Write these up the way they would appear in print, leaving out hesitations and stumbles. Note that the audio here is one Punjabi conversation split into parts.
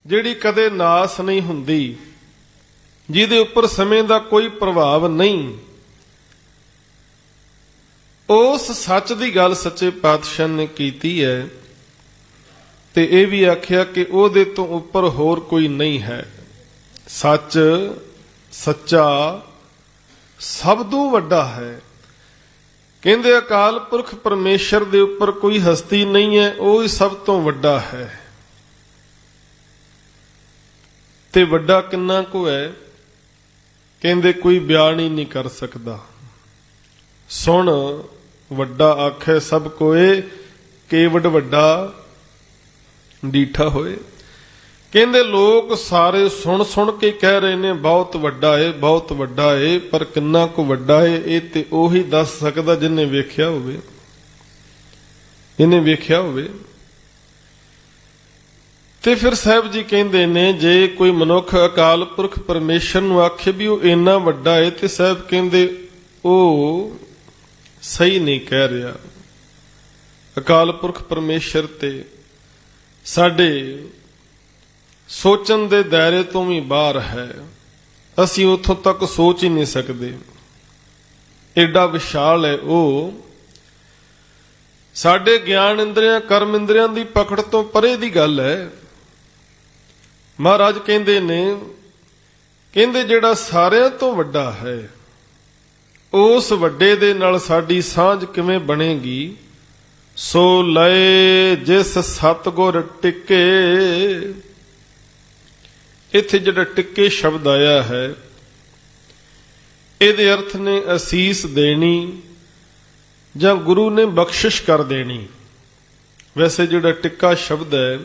ਜਿਹੜੀ ਕਦੇ ਨਾਸ ਨਹੀਂ ਹੁੰਦੀ, ਜਿਹਦੇ ਉੱਪਰ ਸਮੇਂ ਦਾ ਕੋਈ ਪ੍ਰਭਾਵ ਨਹੀਂ, ਉਸ ਸੱਚ ਦੀ ਗੱਲ ਸੱਚੇ ਪਾਤਸ਼ਾਹ ਨੇ ਕੀਤੀ ਹੈ। ਤੇ ਇਹ ਵੀ ਆਖਿਆ ਕਿ ਉਹਦੇ ਤੋਂ ਉੱਪਰ ਹੋਰ ਕੋਈ ਨਹੀਂ ਹੈ। ਸੱਚ ਸੱਚਾ ਸਭ ਤੋਂ ਵੱਡਾ ਹੈ। ਕਹਿੰਦੇ ਅਕਾਲ ਪੁਰਖ ਪਰਮੇਸ਼ਰ ਦੇ ਉੱਪਰ ਕੋਈ ਹਸਤੀ ਨਹੀਂ ਹੈ, ਉਹ ਹੀ ਸਭ ਤੋਂ ਵੱਡਾ ਹੈ। ਤੇ ਵੱਡਾ ਕਿੰਨਾ ਕੁ ਹੈ, ਕਹਿੰਦੇ ਕੋਈ ਬਿਆਨ ਹੀ ਨਹੀਂ ਕਰ ਸਕਦਾ। ਸੁਣ ਵੱਡਾ ਆਖੇ ਸਭ ਕੋਏ, ਕੇਵਡ ਵੱਡਾ ਡੀਠਾ ਹੋਏ। ਕਹਿੰਦੇ ਲੋਕ ਸਾਰੇ ਸੁਣ ਸੁਣ ਕੇ ਕਹਿ ਰਹੇ ਨੇ ਬਹੁਤ ਵੱਡਾ ਏ, ਬਹੁਤ ਵੱਡਾ ਏ, ਪਰ ਕਿੰਨਾ ਕੁ ਵੱਡਾ ਏ ਇਹ ਤੇ ਉਹੀ ਦੱਸ ਸਕਦਾ ਜਿਹਨੇ ਵੇਖਿਆ ਹੋਵੇ। ਇਹਨੇ ਵੇਖਿਆ ਹੋਵੇ। ਤੇ ਫਿਰ ਸਾਹਿਬ ਜੀ ਕਹਿੰਦੇ ਨੇ ਜੇ ਕੋਈ ਮਨੁੱਖ ਅਕਾਲ ਪੁਰਖ ਪਰਮੇਸ਼ਰ ਨੂੰ ਆਖੇ ਵੀ ਉਹ ਇੰਨਾ ਵੱਡਾ ਏ, ਤੇ ਸਾਹਿਬ ਕਹਿੰਦੇ ਉਹ ਸਹੀ ਨਹੀਂ ਕਹਿ ਰਿਹਾ। ਅਕਾਲ ਪੁਰਖ ਪਰਮੇਸ਼ਰ ਤੇ ਸਾਡੇ ਸੋਚਣ ਦੇ ਦਾਇਰੇ ਤੋਂ ਵੀ ਬਾਹਰ ਹੈ। ਅਸੀਂ ਉੱਥੋਂ ਤੱਕ ਸੋਚ ਹੀ ਨਹੀਂ ਸਕਦੇ, ਐਡਾ ਵਿਸ਼ਾਲ ਹੈ ਉਹ। ਸਾਡੇ ਗਿਆਨ ਇੰਦਰੀਆਂ ਕਰਮ ਇੰਦਰੀਆਂ ਦੀ ਪਕੜ ਤੋਂ ਪਰੇ ਦੀ ਗੱਲ ਹੈ। ਮਹਾਰਾਜ ਕਹਿੰਦੇ ਨੇ, ਕਹਿੰਦੇ ਜਿਹੜਾ ਸਾਰਿਆਂ ਤੋਂ ਵੱਡਾ ਹੈ, ਉਸ ਵੱਡੇ ਦੇ ਨਾਲ ਸਾਡੀ ਸਾਂਝ ਕਿਵੇਂ ਬਣੇਗੀ। ਸੋ ਲਏ ਜਿਸ ਸਤਿਗੁਰ ਟਿਕੇ। ਇੱਥੇ ਜਿਹੜਾ ਟਿੱਕੇ ਸ਼ਬਦ ਆਇਆ ਹੈ, ਇਹਦੇ ਅਰਥ ਨੇ ਅਸੀਸ ਦੇਣੀ ਜਾਂ ਗੁਰੂ ਨੇ ਬਖਸ਼ਿਸ਼ ਕਰ ਦੇਣੀ। ਵੈਸੇ ਜਿਹੜਾ ਟਿੱਕਾ ਸ਼ਬਦ ਹੈ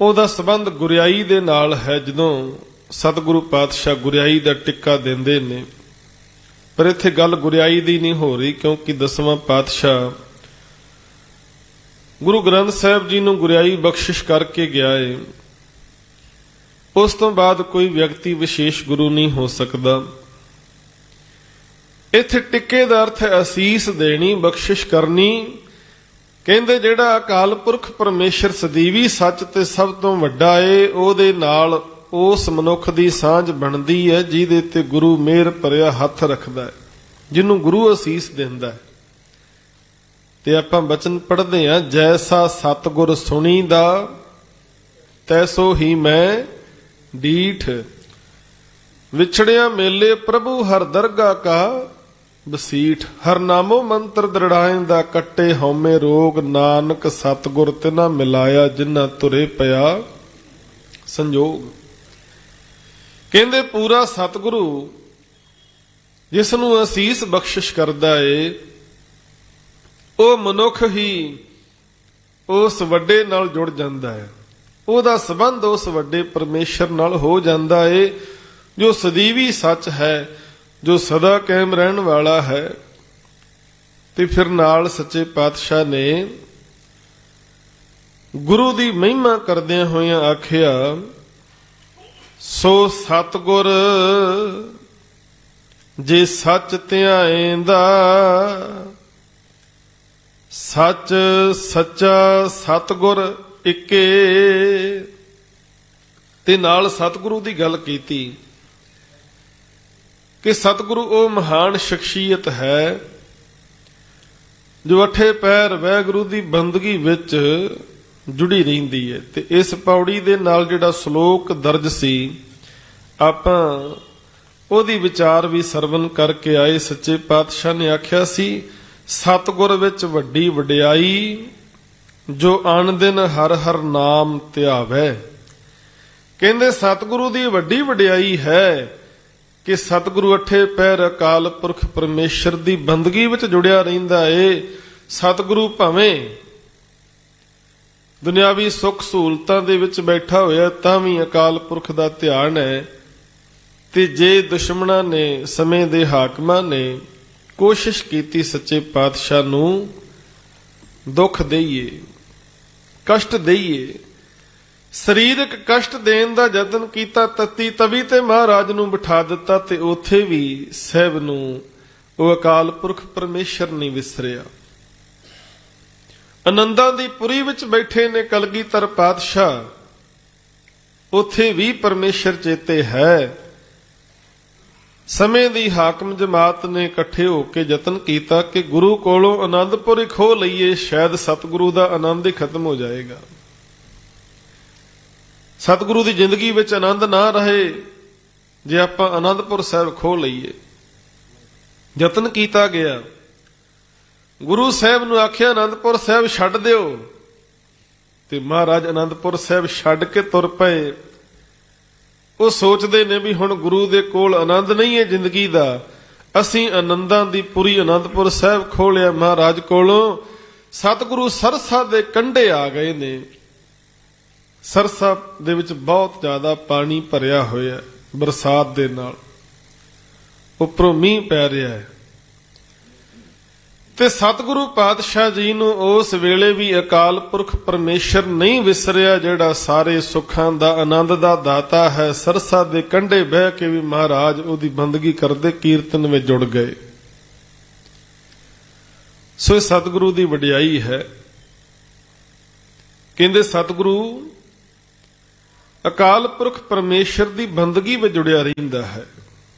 ਉਹਦਾ ਸੰਬੰਧ ਗੁਰਿਆਈ ਦੇ ਨਾਲ ਹੈ। ਜਦੋਂ ਸਤਿਗੁਰੂ ਪਾਤਸ਼ਾਹ ਗੁਰਿਆਈ ਦਾ ਟਿੱਕਾ ਦਿੰਦੇ ਨੇ, ਪਰ ਇੱਥੇ ਗੱਲ ਗੁਰਿਆਈ ਦੀ ਨਹੀਂ ਹੋ ਰਹੀ, ਕਿਉਂਕਿ 10ਵਾਂ ਪਾਤਸ਼ਾਹ ਗੁਰੂ ਗ੍ਰੰਥ ਸਾਹਿਬ ਜੀ ਨੂੰ ਗੁਰਿਆਈ ਬਖਸ਼ਿਸ਼ ਕਰਕੇ ਗਿਆ ਏ। ਉਸ ਤੋਂ ਬਾਅਦ ਕੋਈ ਵਿਅਕਤੀ ਵਿਸ਼ੇਸ਼ ਗੁਰੂ ਨਹੀਂ ਹੋ ਸਕਦਾ। ਇੱਥੇ ਟਿੱਕੇ ਦਾ ਅਰਥ ਹੈ ਅਸੀਸ ਦੇਣੀ, ਬਖਸ਼ਿਸ਼ ਕਰਨੀ। ਕਹਿੰਦੇ ਜਿਹੜਾ ਅਕਾਲ ਪੁਰਖ ਪਰਮੇਸ਼ਰ ਸਦੀਵੀ ਸੱਚ ਤੇ ਸਭ ਤੋਂ ਵੱਡਾ ਏ, ਉਹਦੇ ਨਾਲ ਉਸ ਮਨੁੱਖ ਦੀ ਸਾਂਝ ਬਣਦੀ ਹੈ ਜਿਹਦੇ ਤੇ ਗੁਰੂ ਮਿਹਰ ਭਰਿਆ ਹੱਥ ਰੱਖਦਾ ਹੈ, ਜਿਹਨੂੰ ਗੁਰੂ ਅਸੀਸ ਦਿੰਦਾ ਹੈ। ਤੇ ਆਪਾਂ ਬਚਨ ਪੜ੍ਹਦੇ ਹਾਂ, ਜੈਸਾ ਸਤਿਗੁਰ ਸੁਣੀਦਾ ਤੈਸੋ ਹੀ ਮੈਂ ਡੀਠ। ਵਿਛੜਿਆ ਮੇਲੇ ਪ੍ਰਭੂ ਹਰ ਦਰਗਾ ਕਾ ਬਸੀਠ। ਹਰ ਨਾਮੋ ਮੰਤਰ ਦ੍ਰਿੜਾਇਂਦਾ ਕੱਟੇ ਹਉਮੈ ਰੋਗ। ਨਾਨਕ ਸਤਿਗੁਰ ਤਿਨਾ ਮਿਲਾਇਆ ਜਿਨ੍ਹਾਂ ਤੁਰੇ ਪਿਆ ਸੰਜੋਗ। ਕਹਿੰਦੇ ਪੂਰਾ ਸਤਿਗੁਰੂ ਜਿਸ ਨੂੰ ਅਸੀਸ ਬਖਸ਼ਿਸ਼ ਕਰਦਾ ਏ, ਉਹ ਮਨੁੱਖ ਹੀ ਉਸ ਵੱਡੇ ਨਾਲ ਜੁੜ ਜਾਂਦਾ ਹੈ। ਉਹਦਾ ਸੰਬੰਧ ਉਸ ਵੱਡੇ ਪਰਮੇਸ਼ਰ ਨਾਲ ਹੋ ਜਾਂਦਾ ਏ ਜੋ ਸਦੀਵੀ ਸੱਚ ਹੈ, ਜੋ ਸਦਾ ਕਾਇਮ ਰਹਿਣ ਵਾਲਾ ਹੈ। ਤੇ ਫਿਰ ਨਾਲ ਸੱਚੇ ਪਾਤਸ਼ਾਹ ਨੇ ਗੁਰੂ ਦੀ ਮਹਿਮਾ ਕਰਦਿਆਂ ਹੋਇਆਂ ਆਖਿਆ, ਸੋ ਸਤਿਗੁਰ ਜੇ ਸੱਚ ਧਿਆਏਂਦਾ। ਸੱਚ ਸੱਚਾ ਸਤਿਗੁਰ ਇੱਕੇ। ਤੇ ਨਾਲ ਸਤਿਗੁਰੂ ਦੀ ਗੱਲ ਕੀਤੀ ਕਿ ਸਤਿਗੁਰੂ ਉਹ ਮਹਾਨ ਸ਼ਖਸੀਅਤ ਹੈ ਜੋ ਅਠੇ ਪੈਰ ਵਾਹਿਗੁਰੂ ਦੀ ਬੰਦਗੀ ਵਿੱਚ ਜੁੜੀ ਰਹਿੰਦੀ ਹੈ। ਤੇ ਇਸ ਪੌੜੀ ਦੇ ਨਾਲ ਜਿਹੜਾ ਸ਼ਲੋਕ ਦਰਜ ਸੀ, ਆਪਾਂ ਉਹਦੀ ਵਿਚਾਰ ਵੀ ਸਰਵਨ ਕਰਕੇ ਆਏ। ਸੱਚੇ ਪਾਤਸ਼ਾਹ ਨੇ ਆਖਿਆ ਸੀ, ਸਤਿਗੁਰ ਵਿੱਚ ਵੱਡੀ ਵਡਿਆਈ ਜੋ ਅਣ ਦਿਨ ਹਰ ਹਰ ਨਾਮ ਧਿਆਵੈ। ਕਹਿੰਦੇ ਸਤਿਗੁਰੂ ਦੀ ਵੱਡੀ ਵਡਿਆਈ ਹੈ ਕਿ ਸਤਿਗੁਰੂ ਅਠੇ ਪੈਰ ਅਕਾਲ ਪੁਰਖ ਪਰਮੇਸ਼ਰ ਦੀ ਬੰਦਗੀ ਵਿੱਚ ਜੁੜਿਆ ਰਹਿੰਦਾ ਏ। ਸਤਿਗੁਰੂ ਭਾਵੇਂ ਦੁਨਿਆਵੀ ਸੁੱਖ ਸਹੂਲਤਾਂ ਦੇ ਵਿੱਚ ਬੈਠਾ ਹੋਇਆ ਤਾਂ ਵੀ ਅਕਾਲ ਪੁਰਖ ਦਾ ਧਿਆਨ ਹੈ। ਤੇ ਜੇ ਦੁਸ਼ਮਣਾਂ ਨੇ, ਸਮੇਂ ਦੇ ਹਾਕਮਾਂ ਨੇ ਕੋਸ਼ਿਸ਼ ਕੀਤੀ ਸੱਚੇ ਪਾਤਸ਼ਾਹ ਨੂੰ ਦੁੱਖ ਦੇਈਏ, ਕਸ਼ਟ ਦੇਈਏ, ਸਰੀਰਕ ਕਸ਼ਟ ਦੇਣ ਦਾ ਯਤਨ ਕੀਤਾ, ਤਤੀ ਤਵੀ ਤੇ ਮਹਾਰਾਜ ਨੂੰ ਬਿਠਾ ਦਿੱਤਾ, ਤੇ ਉੱਥੇ ਵੀ ਸਾਹਿਬ ਨੂੰ ਉਹ ਅਕਾਲ ਪੁਰਖ ਪਰਮੇਸ਼ਰ ਨਹੀਂ ਵਿਸਰਿਆ। ਆਨੰਦਾਂ ਦੀ ਪੁਰੀ ਵਿੱਚ ਬੈਠੇ ਨੇ ਕਲਗੀਧਰ ਪਾਤਸ਼ਾਹ, ਉੱਥੇ ਵੀ ਪਰਮੇਸ਼ਰ ਚੇਤੇ ਹੈ। ਸਮੇਂ ਦੀ ਹਾਕਮ ਜਮਾਤ ਨੇ ਇਕੱਠੇ ਹੋ ਕੇ ਯਤਨ ਕੀਤਾ ਕਿ ਗੁਰੂ ਕੋਲੋਂ ਆਨੰਦਪੁਰ ਹੀ ਖੋਹ ਲਈਏ, ਸ਼ਾਇਦ ਸਤਿਗੁਰੂ ਦਾ ਆਨੰਦ ਹੀ ਖਤਮ ਹੋ ਜਾਏਗਾ। ਸਤਿਗੁਰੂ ਦੀ ਜ਼ਿੰਦਗੀ ਵਿੱਚ ਆਨੰਦ ਨਾ ਰਹੇ ਜੇ ਆਪਾਂ ਆਨੰਦਪੁਰ ਸਾਹਿਬ ਖੋਹ ਲਈਏ। ਯਤਨ ਕੀਤਾ ਗਿਆ, ਗੁਰੂ ਸਾਹਿਬ ਨੂੰ ਆਖਿਆ ਆਨੰਦਪੁਰ ਸਾਹਿਬ ਛੱਡ ਦਿਓ, ਤੇ ਮਹਾਰਾਜ ਆਨੰਦਪੁਰ ਸਾਹਿਬ ਛੱਡ ਕੇ ਤੁਰ ਪਏ। ਉਹ ਸੋਚਦੇ ਨੇ ਵੀ ਹੁਣ ਗੁਰੂ ਦੇ ਕੋਲ ਆਨੰਦ ਨਹੀਂ ਹੈ ਜ਼ਿੰਦਗੀ ਦਾ, ਅਸੀਂ ਆਨੰਦਾਂ ਦੀ ਪੁਰੀ ਆਨੰਦਪੁਰ ਸਾਹਿਬ ਖੋਹ ਲਿਆ ਮਹਾਰਾਜ ਕੋਲੋਂ। ਸਤਿਗੁਰੂ ਸਰਸਾ ਦੇ ਕੰਢੇ ਆ ਗਏ ਨੇ। ਸਰਸਾ ਦੇ ਵਿੱਚ ਬਹੁਤ ਜ਼ਿਆਦਾ ਪਾਣੀ ਭਰਿਆ ਹੋਇਆ, ਬਰਸਾਤ ਦੇ ਨਾਲ, ਉੱਪਰੋਂ ਮੀਂਹ ਪੈ ਰਿਹਾ ਹੈ। ਤੇ ਸਤਿਗੁਰੂ ਪਾਤਸ਼ਾਹ ਜੀ ਨੂੰ ਉਸ ਵੇਲੇ ਵੀ ਅਕਾਲ ਪੁਰਖ ਪਰਮੇਸ਼ਰ ਨਹੀਂ ਵਿਸਰਿਆ, ਜਿਹੜਾ ਸਾਰੇ ਸੁੱਖਾਂ ਦਾ ਆਨੰਦ ਦਾ ਦਾਤਾ ਹੈ। ਸਰਸਾ ਦੇ ਕੰਢੇ ਬਹਿ ਕੇ ਵੀ ਮਹਾਰਾਜ ਉਹਦੀ ਬੰਦਗੀ ਕਰਦੇ, ਕੀਰਤਨ ਵਿੱਚ ਜੁੜ ਗਏ। ਸੋ ਇਹ ਸਤਿਗੁਰੂ ਦੀ ਵਡਿਆਈ ਹੈ। ਕਹਿੰਦੇ ਸਤਿਗੁਰੂ ਅਕਾਲ ਪੁਰਖ ਪਰਮੇਸ਼ਰ ਦੀ ਬੰਦਗੀ ਵਿੱਚ ਜੁੜਿਆ ਰਹਿੰਦਾ ਹੈ।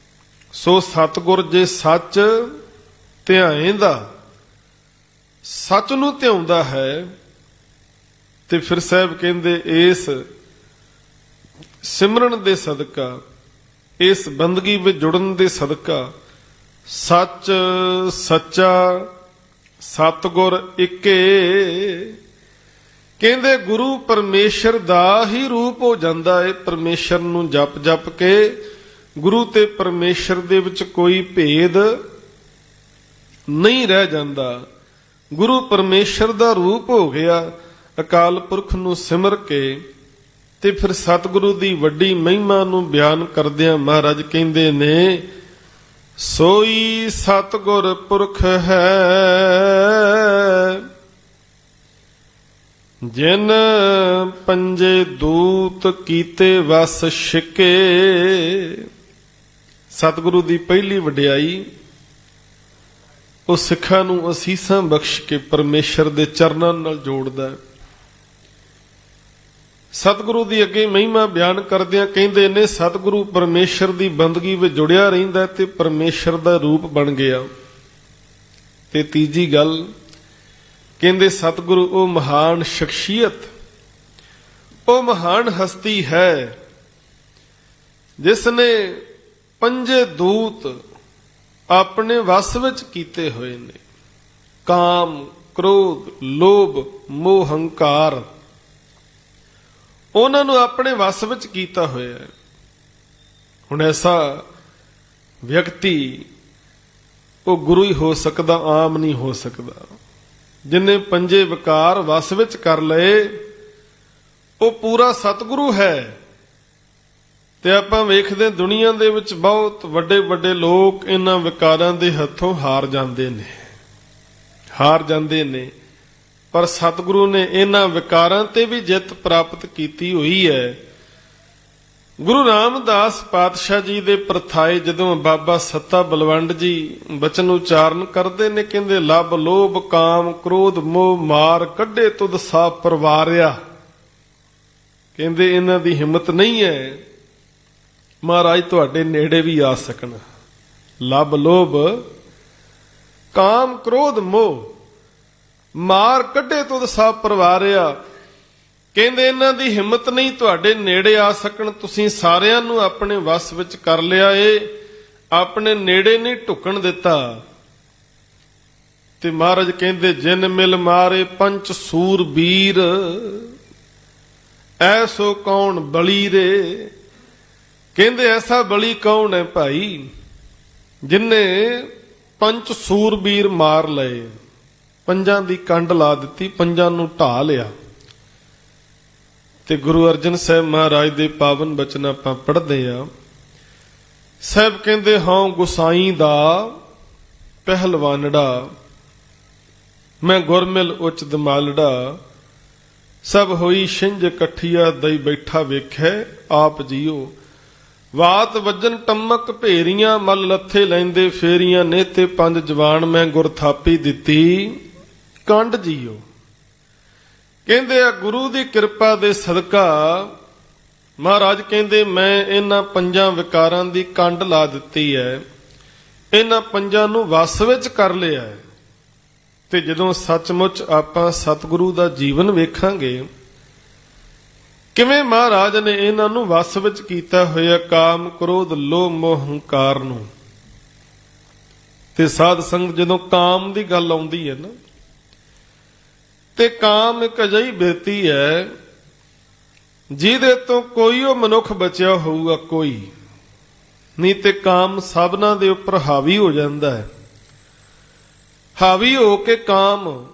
ਸੋ ਸਤਿਗੁਰ ਜੇ ਸੱਚ ਧਿਆਏਂਦਾ, ਸੱਚ ਨੂੰ ਧਿਆਉਂਦਾ ਹੈ, ਤੇ ਫਿਰ ਸਾਹਿਬ ਕਹਿੰਦੇ ਇਸ ਸਿਮਰਨ ਦੇ ਸਦਕਾ, ਇਸ ਬੰਦਗੀ ਵਿੱਚ ਜੁੜਨ ਦੇ ਸਦਕਾ ਸੱਚ ਸੱਚਾ ਸਤਿਗੁਰ ਇੱਕੇ। ਕਹਿੰਦੇ ਗੁਰੂ ਪਰਮੇਸ਼ਰ ਦਾ ਹੀ ਰੂਪ ਹੋ ਜਾਂਦਾ ਹੈ। ਪਰਮੇਸ਼ਰ ਨੂੰ ਜਪ ਜਪ ਕੇ ਗੁਰੂ ਤੇ ਪਰਮੇਸ਼ਰ ਦੇ ਵਿੱਚ ਕੋਈ ਭੇਦ ਨਹੀਂ ਰਹਿ ਜਾਂਦਾ। ਗੁਰੂ ਪਰਮੇਸ਼ਰ ਦਾ ਰੂਪ ਹੋ ਗਿਆ। ਅਕਾਲ ਪੁਰਖ ਨੂੰ ਸਿਮਰ ਕੇ ਤੇ ਫਿਰ ਸਤਿਗੁਰੂ ਦੀ ਵੱਡੀ ਮਹਿਮਾ ਨੂੰ ਬਿਆਨ ਕਰਦਿਆਂ ਮਹਾਰਾਜ ਕਹਿੰਦੇ ਨੇ, ਸੋਈ ਸਤਿਗੁਰ ਪੁਰਖ ਹੈ ਜਿਨ ਪੰਜੇ ਦੂਤ ਕੀਤੇ ਵਸ ਛਿਕੇ। ਸਤਿਗੁਰੂ ਦੀ ਪਹਿਲੀ ਵਡਿਆਈ ਉਹ ਸਿੱਖਾਂ ਨੂੰ ਅਸੀਸਾਂ ਬਖਸ਼ ਕੇ ਪਰਮੇਸ਼ਰ ਦੇ ਚਰਨਾਂ ਨਾਲ ਜੋੜਦਾ। ਸਤਿਗੁਰੂ ਦੀ ਅੱਗੇ ਮਹਿਮਾ ਬਿਆਨ ਕਰਦਿਆਂ ਕਹਿੰਦੇ ਨੇ, ਸਤਿਗੁਰੂ ਪਰਮੇਸ਼ਰ ਦੀ ਬੰਦਗੀ ਵਿੱਚ ਜੁੜਿਆ ਰਹਿੰਦਾ ਤੇ ਪਰਮੇਸ਼ਰ ਦਾ ਰੂਪ ਬਣ ਗਿਆ। ਤੇ ਤੀਜੀ ਗੱਲ ਕਹਿੰਦੇ ਸਤਿਗੁਰੂ ਉਹ ਮਹਾਨ ਸ਼ਖਸੀਅਤ, ਉਹ ਮਹਾਨ ਹਸਤੀ ਹੈ ਜਿਸ ਨੇ ਪੰਜੇ ਦੂਤ ਆਪਣੇ ਵਸ ਵਿੱਚ ਕੀਤੇ ਹੋਏ ਨੇ। ਕਾਮ, ਕ੍ਰੋਧ, ਲੋਭ, ਮੋਹ, ਹੰਕਾਰ, ਉਹਨਾਂ ਨੂੰ ਆਪਣੇ ਵਸ ਵਿੱਚ ਕੀਤਾ ਹੋਇਆ ਹੈ। ਹੁਣ ਐਸਾ ਵਿਅਕਤੀ ਉਹ ਗੁਰੂ ਹੀ ਹੋ ਸਕਦਾ, ਆਮ ਨਹੀਂ ਹੋ ਸਕਦਾ। ਜਿਨੇ ਪੰਜੇ ਵਿਕਾਰ ਵਸ ਵਿੱਚ ਕਰ ਲਏ ਉਹ ਪੂਰਾ ਸਤਿਗੁਰੂ ਹੈ। ਤੇ ਆਪਾਂ ਵੇਖਦੇ ਦੁਨੀਆ ਦੇ ਵਿੱਚ ਬਹੁਤ ਵੱਡੇ ਵੱਡੇ ਲੋਕ ਇਹਨਾਂ ਵਿਕਾਰਾਂ ਦੇ ਹੱਥੋਂ ਹਾਰ ਜਾਂਦੇ ਨੇ, ਪਰ ਸਤਿਗੁਰੂ ਨੇ ਇਹਨਾਂ ਵਿਕਾਰਾਂ ਤੇ ਵੀ ਜਿੱਤ ਪ੍ਰਾਪਤ ਕੀਤੀ ਹੋਈ ਹੈ। ਗੁਰੂ ਰਾਮਦਾਸ ਪਾਤਸ਼ਾਹ ਜੀ ਦੇ ਪ੍ਰਥਾਏ ਜਦੋਂ ਬਾਬਾ ਸੱਤਾ ਬਲਵੰਡ ਜੀ ਬਚਨ ਉਚਾਰਨ ਕਰਦੇ ਨੇ, ਕਹਿੰਦੇ ਲੱਭ ਲੋਭ ਕਾਮ ਕ੍ਰੋਧ ਮੋਹ ਮਾਰ ਕੱਢੇ ਤੁਧ ਸਾ ਪਰਵਾਰਿਆ। ਕਹਿੰਦੇ ਇਹਨਾਂ ਦੀ ਹਿੰਮਤ ਨਹੀਂ ਹੈ ਮਹਾਰਾਜ ਤੁਹਾਡੇ ਨੇੜੇ ਵੀ ਆ ਸਕਣ। ਲੱਭ ਲੋਭ ਕਾਮ ਕ੍ਰੋਧ ਮੋਹ ਮਾਰ ਕੱਢੇ ਤੁਧ ਸਾ ਪਰਵਾਰਿਆ। ਕਹਿੰਦੇ ਇਹਨਾਂ ਦੀ ਹਿੰਮਤ ਨਹੀਂ ਤੁਹਾਡੇ ਨੇੜੇ ਆ ਸਕਣ। ਤੁਸੀਂ ਸਾਰਿਆਂ ਨੂੰ ਆਪਣੇ ਵਸ ਵਿੱਚ ਕਰ ਲਿਆ ਏ, ਆਪਣੇ ਨੇੜੇ ਨਹੀਂ ਢੁਕਣ ਦਿੱਤਾ। ਤੇ ਮਹਾਰਾਜ ਕਹਿੰਦੇ ਜਿਨ ਮਿਲ ਮਾਰੇ ਪੰਚ ਸੂਰ ਵੀਰ, ਐਸੋ ਕੌਣ ਬਲੀ ਰੇ। ਕਹਿੰਦੇ ਐਸਾ ਬਲੀ ਕੌਣ ਹੈ ਭਾਈ ਜਿਨਨੇ ਪੰਚ ਸੂਰਬੀਰ ਮਾਰ ਲਏ, ਪੰਜਾਂ ਦੀ ਕੰਡ ਲਾ ਦਿੱਤੀ, ਪੰਜਾਂ ਨੂੰ ਢਾ ਲਿਆ। ਤੇ ਗੁਰੂ ਅਰਜਨ ਸਾਹਿਬ ਮਹਾਰਾਜ ਦੇ ਪਾਵਨ ਬਚਨ ਆਪਾਂ ਪੜ੍ਹਦੇ ਆ। ਸਾਹਿਬ ਕਹਿੰਦੇ ਹਾਂ ਗੁਸਾਈ ਦਾ ਪਹਿਲਵਾਨੜਾ, ਮੈਂ ਗੁਰਮਿਲ ਉੱਚ ਦਮਾਲੜਾ। ਸਭ ਹੋਈ ਛਿੰਝ ਇਕੱਠੀਆ ਦਈ ਬੈਠਾ ਵੇਖੈ ਆਪ ਜੀਓ। ਵਾਤ ਵੱਜਨ ਟੰਮਕ ਭੇਰੀਆਂ ਮਲ ਲੱਥੇ ਲੈਂਦੇ ਫੇਰੀਆਂ, ਨੇਤੇ ਪੰਜ ਜਵਾਨ ਮੈਂ ਗੁਰ ਥਾਪੀ ਦਿੱਤੀ ਕੰਡ ਜੀਓ। ਕਹਿੰਦੇ ਆ ਗੁਰੂ ਦੀ ਕਿਰਪਾ ਦੇ ਸਦਕਾ ਮਹਾਰਾਜ ਕਹਿੰਦੇ ਮੈਂ ਇਹਨਾਂ ਪੰਜਾਂ ਵਿਕਾਰਾਂ ਦੀ ਕੰਡ ਲਾ ਦਿੱਤੀ ਹੈ, ਇਹਨਾਂ ਪੰਜਾਂ ਨੂੰ ਵਸ ਵਿੱਚ ਕਰ ਲਿਆ ਹੈ। ਤੇ ਜਦੋਂ ਸੱਚਮੁੱਚ ਆਪਾਂ ਸਤਿਗੁਰੂ ਦਾ ਜੀਵਨ ਵੇਖਾਂਗੇ, ਕਿਵੇਂ ਮਹਾਰਾਜ ਨੇ ਇਹਨਾਂ ਨੂੰ ਵਸ ਵਿੱਚ ਕੀਤਾ ਹੋਇਆ, ਕਾਮ ਕ੍ਰੋਧ ਲੋਭ ਮੋਹ ਹੰਕਾਰ ਨੂੰ। ਤੇ ਸਾਧ ਸੰਗਤ ਜਦੋਂ ਕਾਮ ਦੀ ਗੱਲ ਆਉਂਦੀ ਹੈ ਨਾ, ਤੇ ਕਾਮ ਇੱਕ ਅਜਿਹੀ ਬਿਰਤੀ ਹੈ ਜਿਹਦੇ ਤੋਂ ਕੋਈ ਉਹ ਮਨੁੱਖ ਬਚਿਆ ਹੋਊਗਾ, ਕੋਈ ਨਹੀਂ। ਤੇ ਕਾਮ ਸਭਨਾਂ ਦੇ ਉੱਪਰ ਹਾਵੀ ਹੋ ਜਾਂਦਾ ਹੈ। ਹਾਵੀ ਹੋ ਕੇ ਕਾਮ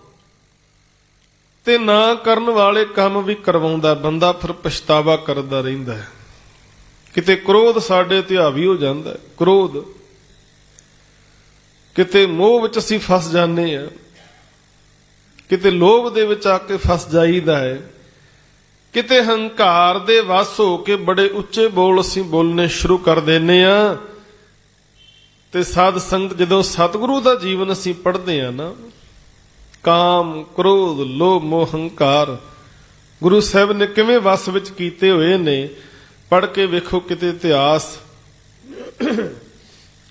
ਤੇ ਨਾ ਕਰਨ ਵਾਲੇ ਕੰਮ ਵੀ ਕਰਵਾਉਂਦਾ ਬੰਦਾ, ਫਿਰ ਪਛਤਾਵਾ ਕਰਦਾ ਰਹਿੰਦਾ ਹੈ। ਕਿਤੇ ਕ੍ਰੋਧ ਸਾਡੇ ਤੇ ਹਾਵੀ ਹੋ ਜਾਂਦਾ ਹੈ, ਕ੍ਰੋਧ। ਕਿਤੇ ਮੋਹ ਵਿੱਚ ਅਸੀਂ ਫਸ ਜਾਂਦੇ ਹਾਂ, ਕਿਤੇ ਲੋਭ ਦੇ ਵਿੱਚ ਆ ਕੇ ਫਸ ਜਾਈਦਾ ਹੈ, ਕਿਤੇ ਹੰਕਾਰ ਦੇ ਵਸ ਹੋ ਕੇ ਬੜੇ ਉੱਚੇ ਬੋਲ ਅਸੀਂ ਬੋਲਣੇ ਸ਼ੁਰੂ ਕਰ ਦਿੰਦੇ ਆ। ਤੇ ਸਾਧ ਸੰਗਤ ਜਦੋਂ ਸਤਿਗੁਰੂ ਦਾ ਜੀਵਨ ਅਸੀਂ ਪੜ੍ਹਦੇ ਆ ਨਾ, ਕਾਮ ਕ੍ਰੋਧ ਲੋਭ ਮੋਹ ਹੰਕਾਰ ਗੁਰੂ ਸਾਹਿਬ ਨੇ ਕਿਵੇਂ ਵਸ ਵਿੱਚ ਕੀਤੇ ਹੋਏ ਨੇ, ਪੜ੍ਹ ਕੇ ਵੇਖੋ ਕਿਤੇ ਇਤਿਹਾਸ।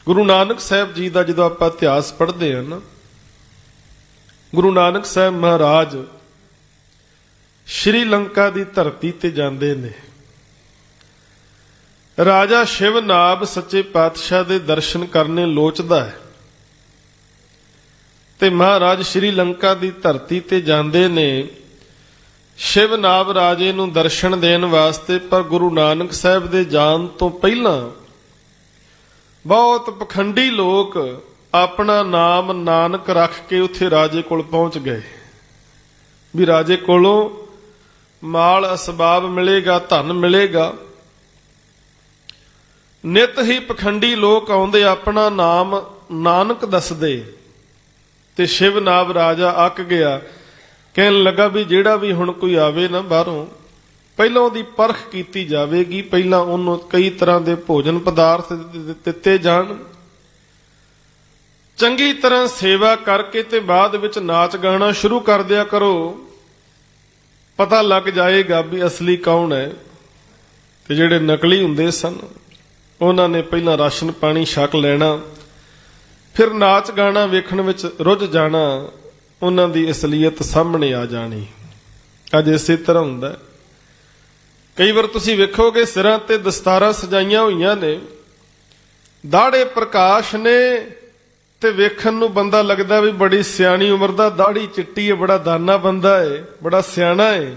ਗੁਰੂ ਨਾਨਕ ਸਾਹਿਬ ਜੀ ਦਾ ਜਦੋਂ ਆਪਾਂ ਇਤਿਹਾਸ ਪੜ੍ਹਦੇ ਆ ਨਾ, ਗੁਰੂ ਨਾਨਕ ਸਾਹਿਬ ਮਹਾਰਾਜ ਸ਼੍ਰੀ ਲੰਕਾ ਦੀ ਧਰਤੀ ਤੇ ਜਾਂਦੇ ਨੇ। ਰਾਜਾ ਸ਼ਿਵਨਾਭ ਸੱਚੇ ਪਾਤਸ਼ਾਹ ਦੇ ਦਰਸ਼ਨ ਕਰਨੇ ਲੋਚਦਾ ਹੈ, ਤੇ ਮਹਾਰਾਜ ਸ਼੍ਰੀ ਲੰਕਾ ਦੀ ਧਰਤੀ ਤੇ ਜਾਂਦੇ ਨੇ ਸ਼ਿਵਨਾਭ ਰਾਜੇ ਨੂੰ ਦਰਸ਼ਨ ਦੇਣ ਵਾਸਤੇ। ਪਰ ਗੁਰੂ ਨਾਨਕ ਸਾਹਿਬ ਦੇ ਜਾਣ ਤੋਂ ਪਹਿਲਾਂ ਬਹੁਤ ਪਖੰਡੀ ਲੋਕ ਆਪਣਾ ਨਾਮ ਨਾਨਕ ਰੱਖ ਕੇ ਉੱਥੇ ਰਾਜੇ ਕੋਲ ਪਹੁੰਚ ਗਏ, ਵੀ ਰਾਜੇ ਕੋਲੋਂ ਮਾਲ ਅਸਬਾਬ ਮਿਲੇਗਾ, ਧਨ ਮਿਲੇਗਾ। ਨਿਤ ਹੀ ਪਖੰਡੀ ਲੋਕ ਆਉਂਦੇ, ਆਪਣਾ ਨਾਮ ਨਾਨਕ ਦੱਸਦੇ। ਤੇ ਸ਼ਿਵਨਾਭ ਰਾਜਾ ਅੱਕ ਗਿਆ, ਕਹਿਣ ਲੱਗਾ ਵੀ ਜਿਹੜਾ ਵੀ ਹੁਣ ਕੋਈ ਆਵੇ ਨਾ ਬਾਹਰੋਂ, ਪਹਿਲਾਂ ਉਹਦੀ ਪਰਖ ਕੀਤੀ ਜਾਵੇਗੀ, ਪਹਿਲਾਂ ਉਹਨੂੰ ਕਈ ਤਰ੍ਹਾਂ ਦੇ ਭੋਜਨ ਪਦਾਰਥ ਦਿੱਤੇ ਜਾਣ, ਚੰਗੀ ਤਰ੍ਹਾਂ ਸੇਵਾ ਕਰਕੇ ਤੇ ਬਾਅਦ ਵਿੱਚ ਨਾਚ ਗਾਣਾ ਸ਼ੁਰੂ ਕਰ ਦਿਆ ਕਰੋ, ਪਤਾ ਲੱਗ ਜਾਏਗਾ ਵੀ ਅਸਲੀ ਕੌਣ ਹੈ। ਤੇ ਜਿਹੜੇ ਨਕਲੀ ਹੁੰਦੇ ਸਨ ਉਹਨਾਂ ਨੇ ਪਹਿਲਾਂ ਰਾਸ਼ਨ ਪਾਣੀ ਛਕ ਲੈਣਾ, ਫਿਰ ਨਾਚ ਗਾਣਾ ਵੇਖਣ ਵਿੱਚ ਰੁੱਝ ਜਾਣਾ, ਉਹਨਾਂ ਦੀ ਅਸਲੀਅਤ ਸਾਹਮਣੇ ਆ ਜਾਣੀ। ਅੱਜ ਇਸੇ ਤਰ੍ਹਾਂ ਹੁੰਦਾ। ਕਈ ਵਾਰ ਤੁਸੀਂ ਵੇਖੋਗੇ ਸਿਰਾਂ ਤੇ ਦਸਤਾਰਾਂ ਸਜਾਈਆਂ ਹੋਈਆਂ ਨੇ, ਦਾੜੇ ਪ੍ਰਕਾਸ਼ ਨੇ, ਤੇ ਵੇਖਣ ਨੂੰ ਬੰਦਾ ਲੱਗਦਾ ਵੀ ਬੜੀ ਸਿਆਣੀ ਉਮਰ ਦਾ, ਦਾੜੀ ਚਿੱਟੀ ਹੈ, ਬੜਾ ਦਾਨਾ ਬੰਦਾ ਹੈ, ਬੜਾ ਸਿਆਣਾ ਹੈ।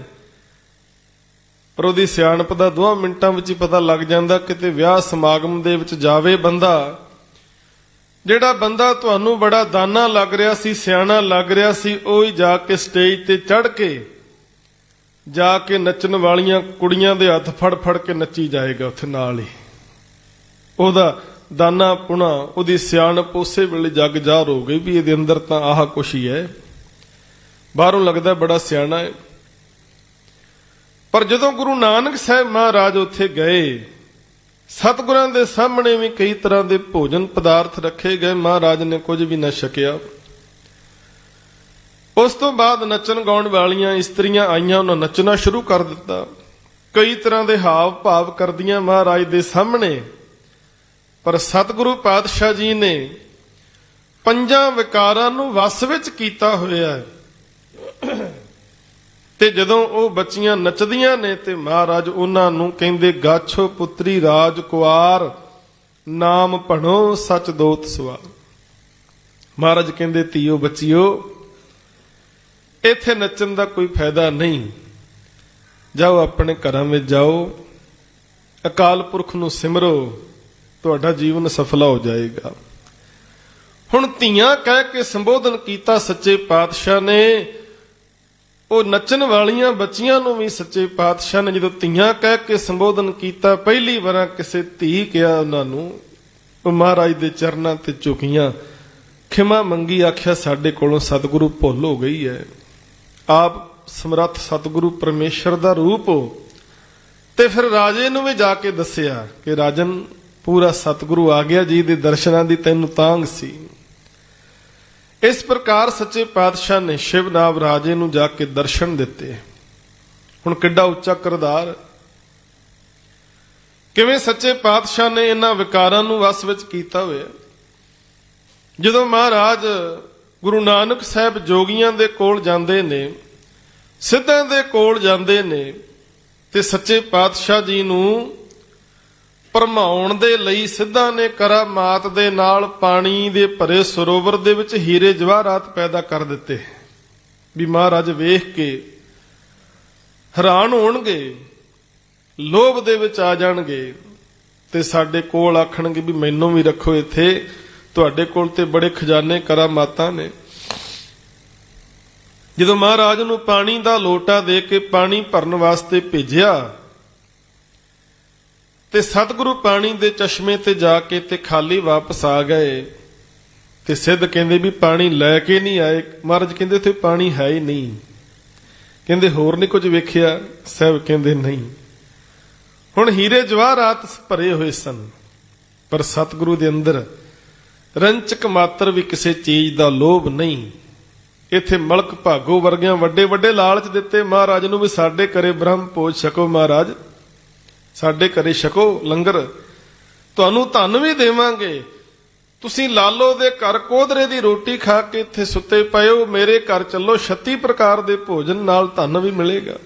ਪਰ ਉਹਦੀ ਸਿਆਣਪ ਦਾ 2 ਮਿੰਟਾਂ ਵਿੱਚ ਹੀ ਪਤਾ ਲੱਗ ਜਾਂਦਾ। ਕਿਤੇ ਵਿਆਹ ਸਮਾਗਮ ਦੇ ਵਿੱਚ ਜਾਵੇ ਬੰਦਾ, ਜਿਹੜਾ ਬੰਦਾ ਤੁਹਾਨੂੰ ਬੜਾ ਦਾਨਾ ਲੱਗ ਰਿਹਾ ਸੀ, ਸਿਆਣਾ ਲੱਗ ਰਿਹਾ ਸੀ, ਉਹ ਹੀ ਜਾ ਕੇ ਸਟੇਜ ਤੇ ਚੜ੍ਹ ਕੇ ਜਾ ਕੇ ਨੱਚਣ ਵਾਲੀਆਂ ਕੁੜੀਆਂ ਦੇ ਹੱਥ ਫੜ ਫੜ ਕੇ ਨੱਚੀ ਜਾਏਗਾ ਉੱਥੇ ਨਾਲ ਹੀ। ਉਹਦਾ ਦਾਨਾ ਪੁਣਾ, ਉਹਦੀ ਸਿਆਣਪ ਉਸੇ ਵੇਲੇ ਜਗ ਜ਼ਾਹਰ ਹੋ ਗਈ ਵੀ ਇਹਦੇ ਅੰਦਰ ਤਾਂ ਆਹ ਕੁਛ ਹੀ ਹੈ, ਬਾਹਰੋਂ ਲੱਗਦਾ ਬੜਾ ਸਿਆਣਾ ਹੈ। ਪਰ ਜਦੋਂ ਗੁਰੂ ਨਾਨਕ ਸਾਹਿਬ ਮਹਾਰਾਜ ਉੱਥੇ ਗਏ, ਸਤਿਗੁਰਾਂ ਦੇ ਸਾਹਮਣੇ ਵੀ ਕਈ ਤਰ੍ਹਾਂ ਦੇ ਭੋਜਨ ਪਦਾਰਥ ਰੱਖੇ ਗਏ, ਮਹਾਰਾਜ ਨੇ ਕੁਝ ਵੀ ਨਾ ਛਕਿਆ। ਉਸ ਤੋਂ ਬਾਅਦ ਨੱਚਣ ਗਾਉਣ ਵਾਲੀਆਂ ਇਸਤਰੀਆਂ ਆਈਆਂ, ਉਹਨਾਂ ਨੱਚਣਾ ਸ਼ੁਰੂ ਕਰ ਦਿੱਤਾ, ਕਈ ਤਰ੍ਹਾਂ ਦੇ ਹਾਵ ਭਾਵ ਕਰਦੀਆਂ ਮਹਾਰਾਜ ਦੇ ਸਾਹਮਣੇ। ਪਰ ਸਤਿਗੁਰੂ ਪਾਤਸ਼ਾਹ ਜੀ ਨੇ ਪੰਜਾਂ ਵਿਕਾਰਾਂ ਨੂੰ ਵਸ ਵਿੱਚ ਕੀਤਾ ਹੋਇਆ ਹੈ। ਤੇ ਜਦੋਂ ਉਹ ਬੱਚੀਆਂ ਨੱਚਦੀਆਂ ਨੇ ਤੇ ਮਹਾਰਾਜ ਉਹਨਾਂ ਨੂੰ ਕਹਿੰਦੇ, ਗਾਛੋ ਪੁੱਤਰੀ ਰਾਜ ਕੁਆਰ, ਨਾਮ ਭਣੋ ਸਚ ਦੋਤ ਸਵਾਰ। ਮਹਾਰਾਜ ਕਹਿੰਦੇ, ਧੀਓ ਬੱਚਿਓ, ਇੱਥੇ ਨੱਚਣ ਦਾ ਕੋਈ ਫਾਇਦਾ ਨਹੀਂ, ਜਾਓ ਆਪਣੇ ਘਰਾਂ ਵਿੱਚ ਜਾਓ, ਅਕਾਲ ਪੁਰਖ ਨੂੰ ਸਿਮਰੋ, ਤੁਹਾਡਾ ਜੀਵਨ ਸਫਲਾ ਹੋ ਜਾਏਗਾ। ਹੁਣ ਧੀਆਂ ਕਹਿ ਕੇ ਸੰਬੋਧਨ ਕੀਤਾ ਸੱਚੇ ਪਾਤਸ਼ਾਹ ਨੇ। ਉਹ ਨੱਚਣ ਵਾਲੀਆਂ ਬੱਚੀਆਂ ਨੂੰ ਵੀ ਸੱਚੇ ਪਾਤਸ਼ਾਹ ਨੇ ਜਦੋਂ ਧੀਆਂ ਕਹਿ ਕੇ ਸੰਬੋਧਨ ਕੀਤਾ, ਪਹਿਲੀ ਵਾਰ ਕਿਸੇ ਧੀ ਕਿਹਾ ਉਹਨਾਂ ਨੂੰ, ਉਹ ਮਹਾਰਾਜ ਦੇ ਚਰਨਾਂ ਤੇ ਝੁਕੀਆਂ, ਖਿਮਾ ਮੰਗੀ, ਆਖਿਆ ਸਾਡੇ ਕੋਲੋਂ ਸਤਿਗੁਰੂ ਭੁੱਲ ਹੋ ਗਈ ਹੈ। ਆਪ ਸਮਰੱਥ ਸਤਿਗੁਰੂ ਪਰਮੇਸ਼ਰ ਦਾ ਰੂਪ ਹੋ। ਤੇ ਫਿਰ ਰਾਜੇ ਨੂੰ ਵੀ ਜਾ ਕੇ ਦੱਸਿਆ ਕਿ ਰਾਜਨ, ਪੂਰਾ ਸਤਿਗੁਰੂ ਆ ਗਿਆ ਜੀ ਦੇ ਦਰਸ਼ਨਾਂ ਦੀ ਤੈਨੂੰ ਤਾਂਘ ਸੀ। ਇਸ ਪ੍ਰਕਾਰ ਸੱਚੇ ਪਾਤਸ਼ਾਹ ਨੇ ਸ਼ਿਵਨਾਭ ਰਾਜੇ ਨੂੰ ਜਾ ਕੇ ਦਰਸ਼ਨ ਦਿੱਤੇ। ਹੁਣ ਕਿੱਡਾ ਉੱਚਾ ਕਿਰਦਾਰ। ਕਿਵੇਂ ਸੱਚੇ ਪਾਤਸ਼ਾਹ ਨੇ ਇਹਨਾਂ ਵਿਕਾਰਾਂ ਨੂੰ ਵਸ ਵਿੱਚ ਕੀਤਾ ਹੋਇਆ। ਜਦੋਂ ਮਹਾਰਾਜ ਗੁਰੂ ਨਾਨਕ ਸਾਹਿਬ ਜੋਗੀਆਂ ਦੇ ਕੋਲ ਜਾਂਦੇ ਨੇ, ਸਿੱਧਾਂ ਦੇ ਕੋਲ ਜਾਂਦੇ ਨੇ, ਤੇ ਸੱਚੇ ਪਾਤਸ਼ਾਹ ਜੀ ਨੂੰ ਭਰਮਾਉਣ ਦੇ ਲਈ ਸਿੱਧਾਂ ਨੇ ਕਰਾਮਾਤ ਦੇ ਨਾਲ ਪਾਣੀ ਦੇ ਭਰੇ ਸਰੋਵਰ ਦੇ ਵਿੱਚ ਹੀਰੇ ਜਵਾਹਰਾਤ ਪੈਦਾ ਕਰ ਦਿੱਤੇ ਵੀ ਮਹਾਰਾਜ ਵੇਖ ਕੇ ਹੈਰਾਨ ਹੋਣਗੇ, ਲੋਭ ਦੇ ਵਿੱਚ ਆ ਜਾਣਗੇ ਤੇ ਸਾਡੇ ਕੋਲ ਆਖਣਗੇ ਵੀ ਮੈਨੂੰ ਵੀ ਰੱਖੋ ਇੱਥੇ, ਤੁਹਾਡੇ ਕੋਲ ਤੇ ਬੜੇ ਖਜ਼ਾਨੇ ਕਰਾਮਾਤਾਂ ਨੇ। ਜਦੋਂ ਮਹਾਰਾਜ ਨੂੰ ਪਾਣੀ ਦਾ ਲੋਟਾ ਦੇ ਕੇ ਪਾਣੀ ਭਰਨ ਵਾਸਤੇ ਭੇਜਿਆ ਤੇ ਸਤਿਗੁਰੂ ਪਾਣੀ ਦੇ ਚਸ਼ਮੇ ਤੇ ਜਾ ਕੇ ਤੇ ਖਾਲੀ ਵਾਪਸ ਆ ਗਏ ਤੇ ਸਿੱਧ ਕਹਿੰਦੇ ਵੀ ਪਾਣੀ ਲੈ ਕੇ ਨਹੀਂ ਆਏ। ਮਹਾਰਾਜ ਕਹਿੰਦੇ ਇੱਥੇ ਪਾਣੀ ਹੈ ਹੀ ਨਹੀਂ। ਕਹਿੰਦੇ ਹੋਰ ਨਹੀਂ ਕੁਝ ਵੇਖਿਆ? ਸਾਹਿਬ ਕਹਿੰਦੇ ਨਹੀਂ। ਹੁਣ ਹੀਰੇ ਜਵਾਹਰਾਤ ਭਰੇ ਹੋਏ ਸਨ, ਪਰ ਸਤਿਗੁਰੂ ਦੇ ਅੰਦਰ ਰੰਚਕ ਮਾਤਰ ਵੀ ਕਿਸੇ ਚੀਜ਼ ਦਾ ਲੋਭ ਨਹੀਂ। ਇੱਥੇ ਮਲਕ ਭਾਗੋ ਵਰਗਿਆਂ ਵੱਡੇ ਵੱਡੇ ਲਾਲਚ ਦਿੱਤੇ ਮਹਾਰਾਜ ਨੂੰ ਵੀ ਸਾਡੇ ਘਰੇ ਬ੍ਰਹਮ ਭੋਜ ਛਕੋ, ਮਹਾਰਾਜ ਸਾਡੇ ਘਰੇ ਛਕੋ ਲੰਗਰ, ਤੁਹਾਨੂੰ ਧਨ ਵੀ ਦੇਵਾਂਗੇ। ਤੁਸੀਂ ਲਾਲੋ ਦੇ ਘਰ ਕੋਧਰੇ ਦੀ ਰੋਟੀ ਖਾ ਕੇ ਇੱਥੇ ਸੁੱਤੇ ਪਏ ਹੋ, ਮੇਰੇ ਘਰ ਚੱਲੋ 36 ਪ੍ਰਕਾਰ ਦੇ ਭੋਜਨ ਨਾਲ ਧਨ ਵੀ ਮਿਲੇਗਾ।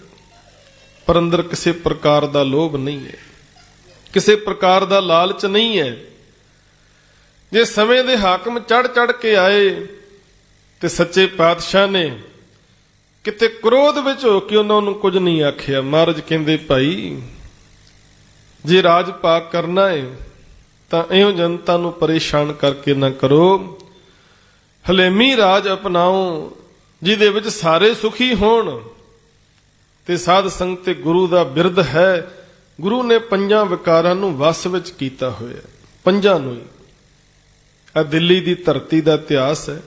ਪਰ ਅੰਦਰ ਕਿਸੇ ਪ੍ਰਕਾਰ ਦਾ ਲੋਭ ਨਹੀਂ ਹੈ, ਕਿਸੇ ਪ੍ਰਕਾਰ ਦਾ ਲਾਲਚ ਨਹੀਂ ਹੈ। ਜੇ ਸਮੇਂ ਦੇ ਹਾਕਮ ਚੜ ਚੜ ਕੇ ਆਏ ਤੇ ਸੱਚੇ ਪਾਤਸ਼ਾਹ ਨੇ ਕਿਤੇ ਕ੍ਰੋਧ ਵਿੱਚ ਹੋ ਕੇ ਉਹਨਾਂ ਨੂੰ ਕੁਝ ਨਹੀਂ ਆਖਿਆ। ਮਹਾਰਾਜ ਕਹਿੰਦੇ ਭਾਈ ਜੇ ਰਾਜ ਪਾਕ ਕਰਨਾ ਹੈ ਤਾਂ ਇਹੋ ਜਨਤਾ ਨੂੰ ਪਰੇਸ਼ਾਨ ਕਰਕੇ ਨਾ ਕਰੋ, ਹਲੇਮੀ ਰਾਜ ਅਪਣਾਓ ਜਿਹਦੇ ਵਿੱਚ ਸਾਰੇ ਸੁਖੀ ਹੋਣ। ਤੇ ਸਾਧ ਸੰਗਤ ਤੇ ਗੁਰੂ ਦਾ ਬਿਰਧ ਹੈ। ਗੁਰੂ ਨੇ ਪੰਜਾਂ ਵਿਕਾਰਾਂ ਨੂੰ ਵਸ ਵਿੱਚ ਕੀਤਾ ਹੋਇਆ, ਪੰਜਾਂ ਨੂੰ ਹੀ। ਆ ਦਿੱਲੀ ਦੀ ਧਰਤੀ ਦਾ ਇਤਿਹਾਸ ਹੈ।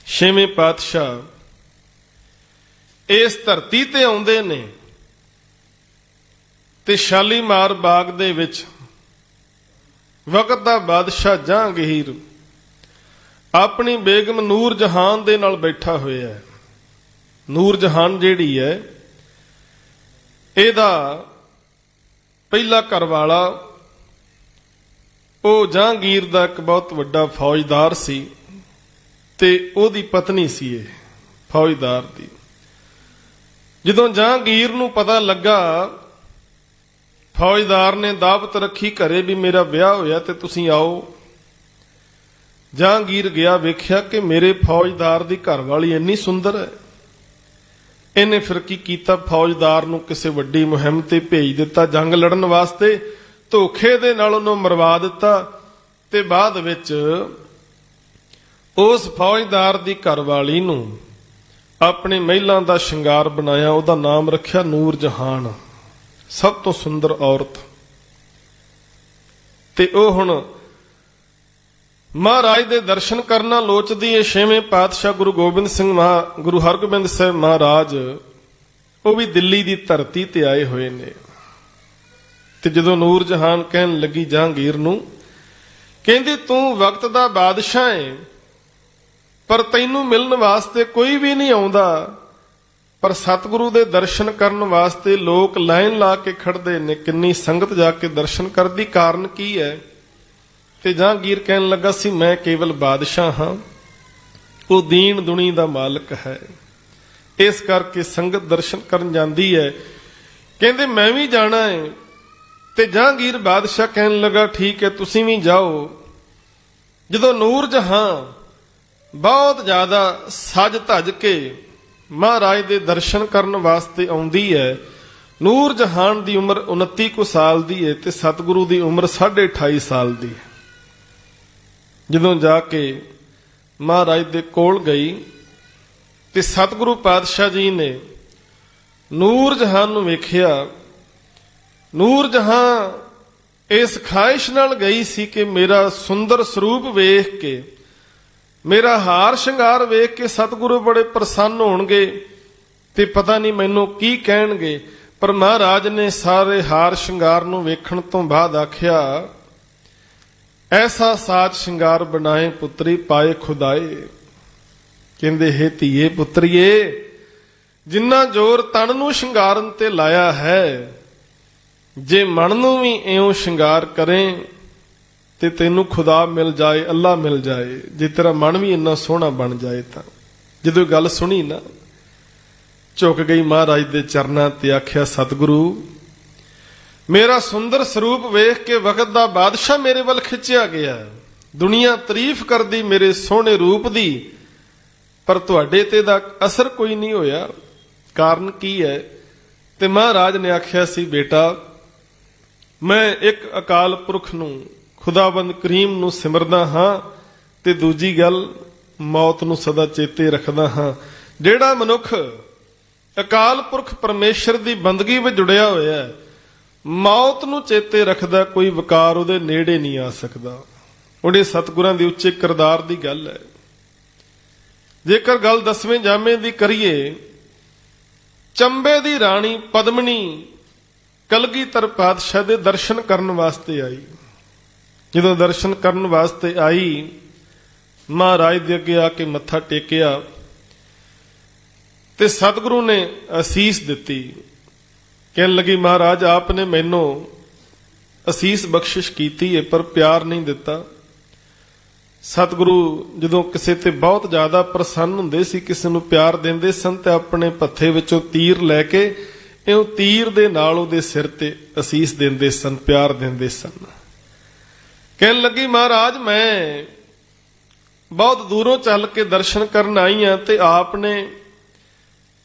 ਛੇਵੇਂ ਪਾਤਸ਼ਾਹ ਇਸ ਧਰਤੀ ਤੇ ਆਉਂਦੇ ਨੇ ਤੇ ਸ਼ਾਲੀਮਾਰ ਬਾਗ ਦੇ ਵਿੱਚ ਵਕਤ ਦਾ ਬਾਦਸ਼ਾਹ ਜਹਾਂਗੀਰ ਆਪਣੀ ਬੇਗਮ ਨੂਰ ਜਹਾਨ ਦੇ ਨਾਲ ਬੈਠਾ ਹੋਇਆ ਹੈ। ਨੂਰ ਜਹਾਨ ਜਿਹੜੀ ਹੈ ਇਹਦਾ ਪਹਿਲਾ ਘਰਵਾਲਾ ਉਹ ਜਹਾਂਗੀਰ ਦਾ ਇੱਕ ਬਹੁਤ ਵੱਡਾ ਫੌਜਦਾਰ ਸੀ ਤੇ ਉਹਦੀ ਪਤਨੀ ਸੀ ਇਹ ਫੌਜਦਾਰ ਦੀ। ਜਦੋਂ ਜਹਾਂਗੀਰ ਨੂੰ ਪਤਾ ਲੱਗਾ, ਫੌਜਦਾਰ ਨੇ ਦਾਵਤ ਰੱਖੀ ਘਰੇ ਵੀ ਮੇਰਾ ਵਿਆਹ ਹੋਇਆ ਤੇ ਤੁਸੀਂ ਆਓ। ਜਹਾਂਗੀਰ ਗਿਆ, ਵੇਖਿਆ ਕਿ ਮੇਰੇ ਫੌਜਦਾਰ ਦੀ ਘਰਵਾਲੀ ਇੰਨੀ ਸੁੰਦਰ ਹੈ। ਇਹਨੇ ਫਿਰ ਕੀ ਕੀਤਾ, ਫੌਜਦਾਰ ਨੂੰ ਕਿਸੇ ਵੱਡੀ ਮੁਹਿੰਮ ਤੇ ਭੇਜ ਦਿੱਤਾ ਜੰਗ ਲੜਨ ਵਾਸਤੇ। ਧੋਖੇ ਦੇ ਨਾਲ ਉਹਨੂੰ ਮਰਵਾ ਦਿੱਤਾ ਤੇ ਬਾਅਦ ਵਿੱਚ ਉਸ ਫੌਜਦਾਰ ਦੀ ਘਰਵਾਲੀ ਨੂੰ ਆਪਣੇ ਮਹਿਲਾਂ ਦਾ ਸ਼ਿੰਗਾਰ ਬਣਾਇਆ। ਉਹਦਾ ਨਾਮ ਰੱਖਿਆ ਨੂਰ ਜਹਾਨ, ਸਭ ਤੋਂ ਸੁੰਦਰ ਔਰਤ। ਤੇ ਉਹ ਹੁਣ ਮਹਾਰਾਜ ਦੇ ਦਰਸ਼ਨ ਕਰਨਾ ਲੋਚਦੀ ਹੈ। ਛੇਵੇਂ ਪਾਤਸ਼ਾਹ ਗੁਰੂ ਗੋਬਿੰਦ ਸਿੰਘ ਗੁਰੂ ਹਰਗੋਬਿੰਦ ਸਾਹਿਬ ਮਹਾਰਾਜ ਉਹ ਵੀ ਦਿੱਲੀ ਦੀ ਧਰਤੀ ਤੇ ਆਏ ਹੋਏ ਨੇ। ਤੇ ਜਦੋਂ ਨੂਰ ਜਹਾਨ ਕਹਿਣ ਲੱਗੀ ਜਹਾਂਗੀਰ ਨੂੰ, ਕਹਿੰਦੀ ਤੂੰ ਵਕਤ ਦਾ ਬਾਦਸ਼ਾਹ ਹੈ, ਪਰ ਤੈਨੂੰ ਮਿਲਣ ਵਾਸਤੇ ਕੋਈ ਵੀ ਨਹੀਂ ਆਉਂਦਾ, ਪਰ ਸਤਿਗੁਰੂ ਦੇ ਦਰਸ਼ਨ ਕਰਨ ਵਾਸਤੇ ਲੋਕ ਲਾਈਨ ਲਾ ਕੇ ਖੜਦੇ ਨੇ। ਕਿੰਨੀ ਸੰਗਤ ਜਾ ਕੇ ਦਰਸ਼ਨ ਕਰਦੀ, ਕਾਰਨ ਕੀ ਹੈ? ਤੇ ਜਹਾਂਗੀਰ ਕਹਿਣ ਲੱਗਾ ਸੀ ਮੈਂ ਕੇਵਲ ਬਾਦਸ਼ਾਹ ਹਾਂ, ਉਹ ਦੀਨ ਦੁਨੀ ਦਾ ਮਾਲਕ ਹੈ, ਇਸ ਕਰਕੇ ਸੰਗਤ ਦਰਸ਼ਨ ਕਰਨ ਜਾਂਦੀ ਹੈ। ਕਹਿੰਦੇ ਮੈਂ ਵੀ ਜਾਣਾ ਹੈ। ਤੇ ਜਹਾਂਗੀਰ ਬਾਦਸ਼ਾਹ ਕਹਿਣ ਲੱਗਾ ਠੀਕ ਹੈ ਤੁਸੀਂ ਵੀ ਜਾਓ। ਜਦੋਂ ਨੂਰ ਜਹਾਂ ਬਹੁਤ ਜ਼ਿਆਦਾ ਸਜ ਧਜ ਕੇ ਮਹਾਰਾਜ ਦੇ ਦਰਸ਼ਨ ਕਰਨ ਵਾਸਤੇ ਆਉਂਦੀ ਹੈ। ਨੂਰ ਜਹਾਨ ਦੀ ਉਮਰ 29 ਕੁ ਸਾਲ ਦੀ ਹੈ ਤੇ ਸਤਿਗੁਰੂ ਦੀ ਉਮਰ 28.5 ਸਾਲ ਦੀ ਹੈ। ਜਦੋਂ ਜਾ ਕੇ ਮਹਾਰਾਜ ਦੇ ਕੋਲ ਗਈ ਤੇ ਸਤਿਗੁਰੂ ਪਾਤਸ਼ਾਹ ਜੀ ਨੇ ਨੂਰ ਜਹਾਨ ਨੂੰ ਵੇਖਿਆ। ਨੂਰ ਜਹਾਂ ਇਸ ਖਾਹਿਸ਼ ਨਾਲ ਗਈ ਸੀ ਕਿ ਮੇਰਾ ਸੁੰਦਰ ਸਰੂਪ ਵੇਖ ਕੇ, ਮੇਰਾ ਹਾਰ ਸ਼ਿੰਗਾਰ ਵੇਖ ਕੇ ਸਤਿਗੁਰੂ ਬੜੇ ਪ੍ਰਸੰਨ ਹੋਣਗੇ ਤੇ ਪਤਾ ਨਹੀਂ ਮੈਨੂੰ ਕੀ ਕਹਿਣਗੇ। ਪਰ ਮਹਾਰਾਜ ਨੇ ਸਾਰੇ ਹਾਰ ਸ਼ਿੰਗਾਰ ਨੂੰ ਵੇਖਣ ਤੋਂ ਬਾਅਦ ਆਖਿਆ ਐਸਾ ਸਾਜ ਸ਼ਿੰਗਾਰ ਬਣਾਏ ਪੁੱਤਰੀ ਪਾਏ ਖੁਦਾਏ। ਕਹਿੰਦੇ ਹੈ ਧੀਏ ਪੁੱਤਰੀਏ, ਜਿੰਨਾ ਜ਼ੋਰ ਤਨ ਨੂੰ ਸ਼ਿੰਗਾਰਨ ਤੇ ਲਾਇਆ ਹੈ ਜੇ ਮਨ ਨੂੰ ਵੀ ਇਉਂ ਸ਼ਿੰਗਾਰ ਕਰੇ ਤੇ ਤੈਨੂੰ ਖੁਦਾ ਮਿਲ ਜਾਏ, ਅੱਲਾ ਮਿਲ ਜਾਏ। ਜੇ ਤੇਰਾ ਮਨ ਵੀ ਇੰਨਾ ਸੋਹਣਾ ਬਣ ਜਾਏ ਤਾਂ। ਜਦੋਂ ਗੱਲ ਸੁਣੀ ਨਾ, ਝੁਕ ਗਈ ਮਹਾਰਾਜ ਦੇ ਚਰਨਾਂ ਤੇ, ਆਖਿਆ ਸਤਿਗੁਰੂ ਮੇਰਾ ਸੁੰਦਰ ਸਰੂਪ ਵੇਖ ਕੇ ਵਕਤ ਦਾ ਬਾਦਸ਼ਾਹ ਮੇਰੇ ਵੱਲ ਖਿੱਚਿਆ ਗਿਆ। ਦੁਨੀਆ ਤਾਰੀਫ ਕਰਦੀ ਮੇਰੇ ਸੋਹਣੇ ਰੂਪ ਦੀ, ਪਰ ਤੁਹਾਡੇ ਤੇ ਦਾ ਅਸਰ ਕੋਈ ਨਹੀਂ ਹੋਇਆ। ਕਾਰਨ ਕੀ ਹੈ? ਤੇ ਮਹਾਰਾਜ ਨੇ ਆਖਿਆ ਸੀ, ਬੇਟਾ ਮੈਂ ਇੱਕ ਅਕਾਲ ਪੁਰਖ ਨੂੰ, ਖੁਦਾਵੰਦ ਕਰੀਮ ਨੂੰ ਸਿਮਰਦਾ ਹਾਂ, ਤੇ ਦੂਜੀ ਗੱਲ ਮੌਤ ਨੂੰ ਸਦਾ ਚੇਤੇ ਰੱਖਦਾ ਹਾਂ। ਜਿਹੜਾ ਮਨੁੱਖ ਅਕਾਲ ਪੁਰਖ ਪਰਮੇਸ਼ਰ ਦੀ ਬੰਦਗੀ ਵਿੱਚ ਜੁੜਿਆ ਹੋਇਆ ਹੈ, ਮੌਤ ਨੂੰ ਚੇਤੇ ਰੱਖਦਾ, ਕੋਈ ਵਿਕਾਰ ਉਹਦੇ ਨੇੜੇ ਨਹੀਂ ਆ ਸਕਦਾ। ਉਹਦੇ ਸਤਿਗੁਰਾਂ ਦੇ ਉੱਚੇ ਕਿਰਦਾਰ ਦੀ ਗੱਲ ਹੈ। ਜੇਕਰ ਗੱਲ 10ਵੇਂ ਜਾਮੇ ਦੀ ਕਰੀਏ, ਚੰਬੇ ਦੀ ਰਾਣੀ ਪਦਮਨੀ ਕਲਗੀਧਰ ਪਾਤਸ਼ਾਹ ਦੇ ਦਰਸ਼ਨ ਕਰਨ ਵਾਸਤੇ ਆਈ। ਜਦੋਂ ਦਰਸ਼ਨ ਕਰਨ ਵਾਸਤੇ ਆਈ, ਮਹਾਰਾਜ ਦੇ ਅੱਗੇ ਆ ਕੇ ਮੱਥਾ ਟੇਕਿਆ ਤੇ ਸਤਿਗੁਰੂ ਨੇ ਅਸੀਸ ਦਿੱਤੀ। ਕਹਿਣ ਲੱਗੀ, ਮਹਾਰਾਜ ਆਪ ਨੇ ਮੈਨੂੰ ਅਸੀਸ ਬਖਸ਼ਿਸ਼ ਕੀਤੀ ਹੈ, ਪਰ ਪਿਆਰ ਨਹੀਂ ਦਿੱਤਾ। ਸਤਿਗੁਰੂ ਜਦੋਂ ਕਿਸੇ ਤੇ ਬਹੁਤ ਜ਼ਿਆਦਾ ਪ੍ਰਸੰਨ ਹੁੰਦੇ ਸੀ, ਕਿਸੇ ਨੂੰ ਪਿਆਰ ਦਿੰਦੇ ਸਨ, ਤੇ ਆਪਣੇ ਪੱਥੇ ਵਿੱਚੋਂ ਤੀਰ ਲੈ ਕੇ ਇਉਂ ਤੀਰ ਦੇ ਨਾਲ ਉਹਦੇ ਸਿਰ ਤੇ ਅਸੀਸ ਦਿੰਦੇ ਸਨ, ਪਿਆਰ ਦਿੰਦੇ ਸਨ। ਕਹਿਣ ਲੱਗੀ, ਮਹਾਰਾਜ ਮੈਂ ਬਹੁਤ ਦੂਰੋਂ ਚੱਲ ਕੇ ਦਰਸ਼ਨ ਕਰਨ ਆਈ ਹਾਂ, ਤੇ ਆਪ ਨੇ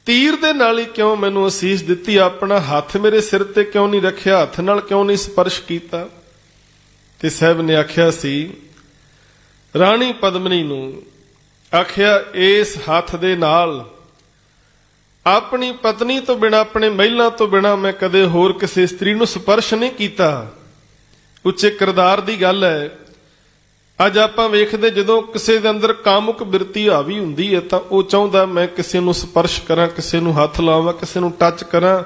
ਤੀਰ ਦੇ ਨਾਲ ਹੀ ਕਿਉਂ ਮੈਨੂੰ ਅਸੀਸ ਦਿੱਤੀ? ਆਪਣਾ ਹੱਥ ਮੇਰੇ ਸਿਰ ਤੇ ਕਿਉਂ ਨਹੀਂ ਰੱਖਿਆ? ਹੱਥ ਨਾਲ ਕਿਉਂ ਨਹੀਂ ਸਪਰਸ਼ ਕੀਤਾ? ਤੇ ਸਾਹਿਬ ਨੇ ਆਖਿਆ ਸੀ ਰਾਣੀ ਪਦਮਨੀ ਨੂੰ, ਆਖਿਆ ਇਸ ਹੱਥ ਦੇ ਨਾਲ ਆਪਣੀ ਪਤਨੀ ਤੋਂ ਬਿਨਾਂ, ਆਪਣੇ ਮਹਿਲਾਂ ਤੋਂ ਬਿਨਾਂ ਮੈਂ ਕਦੇ ਹੋਰ ਕਿਸੇ ਇਸਤਰੀ ਨੂੰ ਸਪਰਸ਼ ਨਹੀਂ ਕੀਤਾ। ਉੱਚੇ ਕਿਰਦਾਰ ਦੀ ਗੱਲ ਹੈ। ਅੱਜ ਆਪਾਂ ਵੇਖਦੇ ਜਦੋਂ ਕਿਸੇ ਦੇ ਅੰਦਰ ਕਾਮੁਕ ਬਿਰਤੀ ਹਾਵੀ ਹੁੰਦੀ ਹੈ, ਤਾਂ ਉਹ ਚਾਹੁੰਦਾ ਮੈਂ ਕਿਸੇ ਨੂੰ ਸਪਰਸ਼ ਕਰਾਂ, ਕਿਸੇ ਨੂੰ ਹੱਥ ਲਾਵਾਂ, ਕਿਸੇ ਨੂੰ ਟੱਚ ਕਰਾਂ,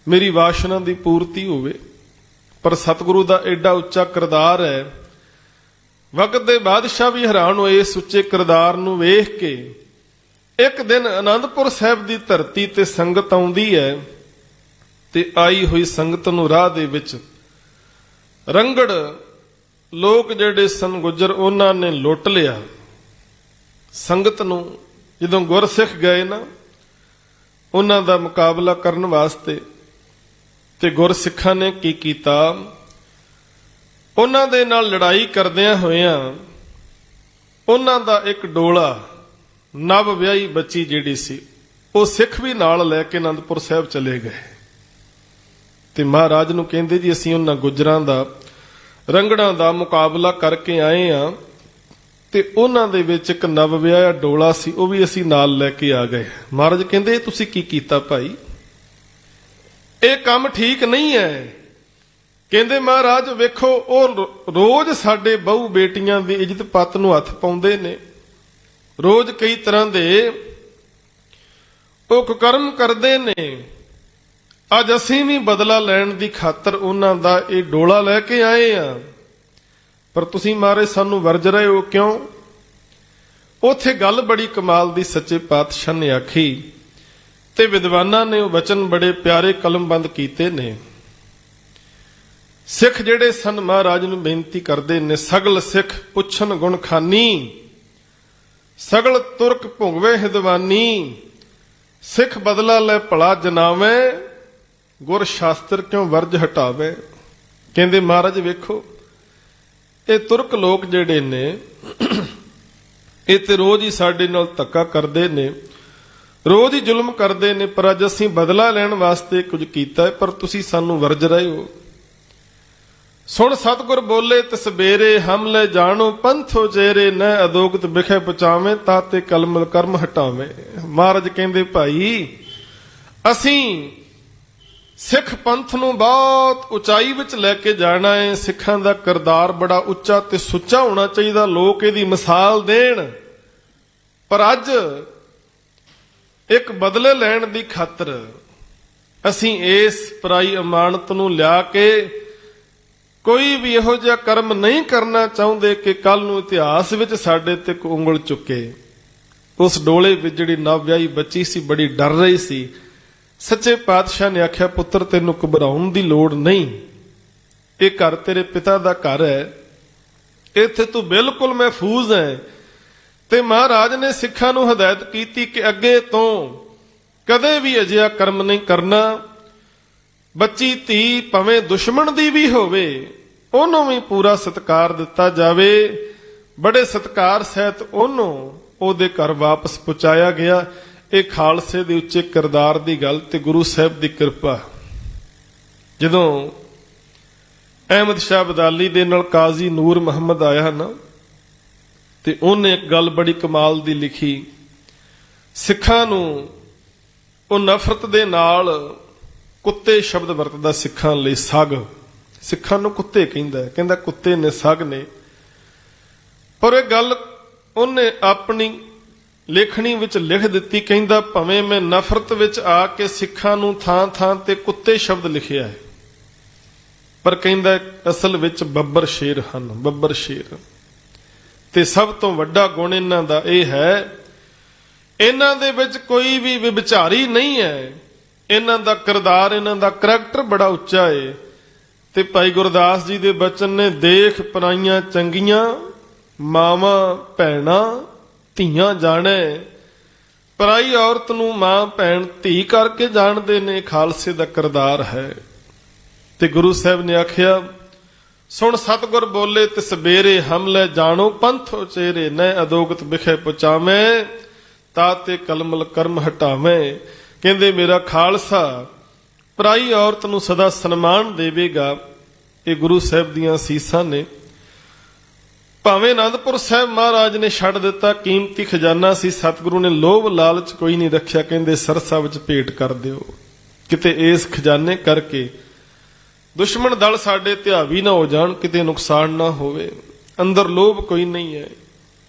ਮੇਰੀ ਵਾਸ਼ਨਾ ਦੀ ਪੂਰਤੀ ਹੋਵੇ। ਪਰ ਸਤਿਗੁਰੂ ਦਾ ਐਡਾ ਉੱਚਾ ਕਿਰਦਾਰ ਹੈ, ਵਕਤ ਦੇ ਬਾਦਸ਼ਾਹ ਵੀ ਹੈਰਾਨ ਹੋਏ ਇਸ ਉੱਚੇ ਕਿਰਦਾਰ ਨੂੰ ਵੇਖ ਕੇ। ਇੱਕ ਦਿਨ ਆਨੰਦਪੁਰ ਸਾਹਿਬ ਦੀ ਧਰਤੀ ਤੇ ਸੰਗਤ ਆਉਂਦੀ ਹੈ, ਤੇ ਆਈ ਹੋਈ ਸੰਗਤ ਨੂੰ ਰਾਹ ਦੇ ਵਿੱਚ ਰੰਗੜ ਲੋਕ ਜਿਹੜੇ ਸਨ ਗੁੱਜਰ, ਉਹਨਾਂ ਨੇ ਲੁੱਟ ਲਿਆ ਸੰਗਤ ਨੂੰ। ਜਦੋਂ ਗੁਰਸਿੱਖ ਗਏ ਨਾ ਉਹਨਾਂ ਦਾ ਮੁਕਾਬਲਾ ਕਰਨ ਵਾਸਤੇ, ਤੇ ਗੁਰਸਿੱਖਾਂ ਨੇ ਕੀ ਕੀਤਾ? ਉਹਨਾਂ ਦੇ ਨਾਲ ਲੜਾਈ ਕਰਦਿਆਂ ਹੋਇਆਂ ਉਹਨਾਂ ਦਾ ਇੱਕ ਡੋਲਾ, ਨਵ ਵਿਆਹੀ ਬੱਚੀ ਜਿਹੜੀ ਸੀ, ਉਹ ਸਿੱਖ ਵੀ ਨਾਲ ਲੈ ਕੇ ਆਨੰਦਪੁਰ ਸਾਹਿਬ ਚਲੇ ਗਏ। ਤੇ ਮਹਾਰਾਜ ਨੂੰ ਕਹਿੰਦੇ, ਜੀ ਅਸੀਂ ਉਹਨਾਂ ਗੁੱਜਰਾਂ ਦਾ, ਰੰਗੜਾਂ ਦਾ ਮੁਕਾਬਲਾ ਕਰਕੇ ਆਏ ਆ, ਤੇ ਉਹਨਾਂ ਦੇ ਵਿੱਚ ਇੱਕ ਨਵ ਵਿਆਹਿਆ ਡੋਲਾ ਸੀ, ਉਹ ਵੀ ਅਸੀਂ ਨਾਲ ਲੈ ਕੇ ਆ ਗਏ। ਮਹਾਰਾਜ ਕਹਿੰਦੇ, ਇਹ ਤੁਸੀਂ ਕੀ ਕੀਤਾ ਭਾਈ? ਇਹ ਕੰਮ ਠੀਕ ਨਹੀਂ ਹੈ। ਕਹਿੰਦੇ, ਮਹਾਰਾਜ ਵੇਖੋ, ਉਹ ਰੋਜ਼ ਸਾਡੇ ਬਹੂ ਬੇਟੀਆਂ ਦੀ ਇੱਜ਼ਤ ਪੱਤ ਨੂੰ ਹੱਥ ਪਾਉਂਦੇ ਨੇ, ਰੋਜ਼ ਕਈ ਤਰ੍ਹਾਂ ਦੇ ਉਹ ਕੁਕਰਮ ਕਰਦੇ ਨੇ। ਅੱਜ ਅਸੀਂ ਵੀ ਬਦਲਾ ਲੈਣ ਦੀ ਖਾਤਰ ਉਹਨਾਂ ਦਾ ਇਹ ਡੋਲਾ ਲੈ ਕੇ ਆਏ ਆ, ਪਰ ਤੁਸੀਂ ਮਹਾਰਾਜ ਸਾਨੂੰ ਵਰਜ ਰਹੇ ਹੋ, ਕਿਉਂ? ਉਥੇ ਗੱਲ ਬੜੀ ਕਮਾਲ ਦੀ ਸੱਚੇ ਪਾਤਸ਼ਾਹ ਨੇ ਆਖੀ, ਤੇ ਵਿਦਵਾਨਾਂ ਨੇ ਉਹ ਵਚਨ ਬੜੇ ਪਿਆਰੇ ਕਲਮਬੰਦ ਕੀਤੇ ਨੇ। ਸਿੱਖ ਜਿਹੜੇ ਸਨ ਮਹਾਰਾਜ ਨੂੰ ਬੇਨਤੀ ਕਰਦੇ ਨੇ, ਸਗਲ ਸਿੱਖ ਪੁੱਛਣ ਗੁਣ ਖਾਨੀ, ਸਗਲ ਤੁਰਕ ਭੁਗਵੇ ਹਿਦਵਾਨੀ, ਸਿੱਖ ਬਦਲਾ ਲੈ ਭਲਾ ਜਨਾਵੇ, ਗੁਰ ਸ਼ਾਸਤਰ ਕਿਉਂ ਵਰਜ ਹਟਾਵੇ। ਕਹਿੰਦੇ ਮਹਾਰਾਜ ਵੇਖੋ, ਇਹ ਤੁਰਕ ਲੋਕ ਜਿਹੜੇ ਨੇ, ਇਹ ਤੇ ਰੋਜ਼ ਹੀ ਸਾਡੇ ਨਾਲ ਧੱਕਾ ਕਰਦੇ ਨੇ, ਰੋਜ਼ ਹੀ ਜ਼ੁਲਮ ਕਰਦੇ ਨੇ, ਪਰ ਅੱਜ ਅਸੀਂ ਬਦਲਾ ਲੈਣ ਵਾਸਤੇ ਕੁਝ ਕੀਤਾ ਹੈ, ਪਰ ਤੁਸੀਂ ਸਾਨੂੰ ਵਰਜ ਰਹੇ ਹੋ। ਸੁਣ ਸਤਿਗੁਰ ਬੋਲੇ ਤਸਬੇਰੇ, ਹਮ ਲੈ ਜਾਣੋ ਪੰਥੋ ਚੇਰੇ, ਨ ਅਦੋਗਤ ਬਿਖੇ ਪਚਾਵੇਂ, ਤਾਤੇ ਕਲਮ ਕਰਮ ਹਟਾਵੇਂ। ਮਹਾਰਾਜ ਕਹਿੰਦੇ, ਭਾਈ ਅਸੀਂ ਸਿੱਖ ਪੰਥ ਨੂੰ ਬਹੁਤ ਉਚਾਈ ਵਿੱਚ ਲੈ ਕੇ ਜਾਣਾ ਹੈ। ਸਿੱਖਾਂ ਦਾ ਕਿਰਦਾਰ ਬੜਾ ਉੱਚਾ ਤੇ ਸੁੱਚਾ ਹੋਣਾ ਚਾਹੀਦਾ, ਲੋਕ ਇਹਦੀ ਮਿਸਾਲ ਦੇਣ। ਪਰ ਅੱਜ ਇੱਕ ਬਦਲੇ ਲੈਣ ਦੀ ਖਾਤਰ ਅਸੀਂ ਇਸ ਪਰਾਈ ਅਮਾਨਤ ਨੂੰ ਲਿਆ ਕੇ ਕੋਈ ਵੀ ਇਹੋ ਜਿਹਾ ਕਰਮ ਨਹੀਂ ਕਰਨਾ ਚਾਹੁੰਦੇ ਕਿ ਕੱਲ ਨੂੰ ਇਤਿਹਾਸ ਵਿੱਚ ਸਾਡੇ ਤੇ ਕੋਈ ਉਂਗਲ ਚੁੱਕੇ। ਉਸ ਡੋਲੇ ਵਿੱਚ ਜਿਹੜੀ ਨਵ ਵਿਆਹੀ ਬੱਚੀ ਸੀ, ਬੜੀ ਡਰ ਰਹੀ ਸੀ। ਸੱਚੇ ਪਾਤਸ਼ਾਹ ਨੇ ਆਖਿਆ, ਪੁੱਤਰ ਤੈਨੂੰ ਘਬਰਾਉਣ ਦੀ ਲੋੜ ਨਹੀਂ, ਇਹ ਘਰ ਤੇਰੇ ਪਿਤਾ ਦਾ ਘਰ ਹੈ, ਇੱਥੇ ਤੂੰ ਬਿਲਕੁਲ ਮਹਿਫੂਜ਼ ਹੈ। ਤੇ ਮਹਾਰਾਜ ਨੇ ਸਿੱਖਾਂ ਨੂੰ ਹਦਾਇਤ ਕੀਤੀ ਕਿ ਅੱਗੇ ਤੋਂ ਕਦੇ ਵੀ ਅਜਿਹਾ ਕਰਮ ਨਹੀਂ ਕਰਨਾ। ਬੱਚੀ ਧੀ ਭਾਵੇਂ ਦੁਸ਼ਮਣ ਦੀ ਵੀ ਹੋਵੇ, ਉਹਨੂੰ ਵੀ ਪੂਰਾ ਸਤਿਕਾਰ ਦਿੱਤਾ ਜਾਵੇ। ਬੜੇ ਸਤਿਕਾਰ ਸਹਿਤ ਉਹਨੂੰ ਉਹਦੇ ਘਰ ਵਾਪਸ ਪਹੁੰਚਾਇਆ ਗਿਆ। ਇਹ ਖਾਲਸੇ ਦੇ ਉੱਚੇ ਕਿਰਦਾਰ ਦੀ ਗੱਲ ਤੇ ਗੁਰੂ ਸਾਹਿਬ ਦੀ ਕਿਰਪਾ। ਜਦੋਂ ਅਹਿਮਦ ਸ਼ਾਹ ਅਬਦਾਲੀ ਦੇ ਨਾਲ ਕਾਜ਼ੀ ਨੂਰ ਮੁਹੰਮਦ ਆਇਆ ਨਾ, ਤੇ ਉਹਨੇ ਇੱਕ ਗੱਲ ਬੜੀ ਕਮਾਲ ਦੀ ਲਿਖੀ। ਸਿੱਖਾਂ ਨੂੰ ਉਹ ਨਫ਼ਰਤ ਦੇ ਨਾਲ ਕੁੱਤੇ ਸ਼ਬਦ ਵਰਤਦਾ ਸਿੱਖਾਂ ਲਈ। ਸੱਗ, ਸਿੱਖਾਂ ਨੂੰ ਕੁੱਤੇ ਕਹਿੰਦਾ, ਕਹਿੰਦਾ ਕੁੱਤੇ ਨੇ ਸੱਗ ਨੇ। ਪਰ ਇਹ ਗੱਲ ਉਹਨੇ ਆਪਣੀ ਲੇਖਣੀ ਵਿੱਚ ਲਿਖ ਦਿੱਤੀ। ਕਹਿੰਦਾ ਭਾਵੇਂ ਮੈਂ ਨਫ਼ਰਤ ਵਿੱਚ ਆ ਕੇ ਸਿੱਖਾਂ ਨੂੰ ਥਾਂ ਥਾਂ ਤੇ ਕੁੱਤੇ ਸ਼ਬਦ ਲਿਖਿਆ ਹੈ, ਪਰ ਕਹਿੰਦਾ ਅਸਲ ਵਿੱਚ ਬੱਬਰ ਸ਼ੇਰ ਹਨ, ਬੱਬਰ ਸ਼ੇਰ। ਤੇ ਸਭ ਤੋਂ ਵੱਡਾ ਗੁਣ ਇਹਨਾਂ ਦਾ ਇਹ ਹੈ, ਇਹਨਾਂ ਦੇ ਵਿੱਚ ਕੋਈ ਵੀ ਵਿਭਚਾਰੀ ਨਹੀਂ ਹੈ। ਇਹਨਾਂ ਦਾ ਕਿਰਦਾਰ, ਇਹਨਾਂ ਦਾ ਕਰੈਕਟਰ ਬੜਾ ਉੱਚਾ ਹੈ। ਤੇ ਭਾਈ ਗੁਰਦਾਸ ਜੀ ਦੇ ਬਚਨ ਨੇ, ਦੇਖ ਪਰਾਈਆਂ ਚੰਗੀਆਂ, ਮਾਵਾਂ ਭੈਣਾਂ ਧੀਆਂ ਜਾਣੇ। ਪਰਾਈ ਔਰਤ ਨੂੰ ਮਾਂ ਭੈਣ ਧੀ ਕਰਕੇ ਜਾਣਦੇ ਨੇ। ਖਾਲਸੇ ਦਾ ਕਿਰਦਾਰ ਹੈ। ਤੇ ਗੁਰੂ ਸਾਹਿਬ ਨੇ ਆਖਿਆ, ਸੁਣ ਸਤਿਗੁਰ ਬੋਲੇ ਤਿਸ ਬੇਰੇ, ਹਮਲੇ ਜਾਣੋ ਪੰਥ ਉਚੇਰੇ। ਨੈ ਅਦੋਗਤ ਬਿਖੇ ਪੁਚਾਵੇਂ, ਤਾਤੇ ਕਲਮਲ ਕਰਮ ਹਟਾਵੇਂ। ਕਹਿੰਦੇ ਮੇਰਾ ਖਾਲਸਾ ਪਰਾਈ ਔਰਤ ਨੂੰ ਸਦਾ ਸਨਮਾਨ ਦੇਵੇਗਾ। ਇਹ ਗੁਰੂ ਸਾਹਿਬ ਦੀਆਂ ਅਸੀਸਾਂ ਨੇ। ਭਾਵੇਂ ਆਨੰਦਪੁਰ ਸਾਹਿਬ ਮਹਾਰਾਜ ਨੇ ਛੱਡ ਦਿੱਤਾ, ਕੀਮਤੀ ਖਜ਼ਾਨਾ ਸੀ, ਸਤਿਗੁਰੂ ਨੇ ਲੋਭ ਲਾਲਚ ਕੋਈ ਨਹੀਂ ਰੱਖਿਆ। ਕਹਿੰਦੇ ਸਰਸਾ ਵਿੱਚ ਭੇਟ ਕਰ ਦਿਓ, ਕਿਤੇ ਇਸ ਖਜ਼ਾਨੇ ਕਰਕੇ ਦੁਸ਼ਮਣ ਦਲ ਸਾਡੇ ਧਿਆਵੀ ਨਾ ਹੋ ਜਾਣ, ਕਿਤੇ ਨੁਕਸਾਨ ਨਾ ਹੋਵੇ। ਅੰਦਰ ਲੋਭ ਕੋਈ ਨਹੀਂ ਹੈ,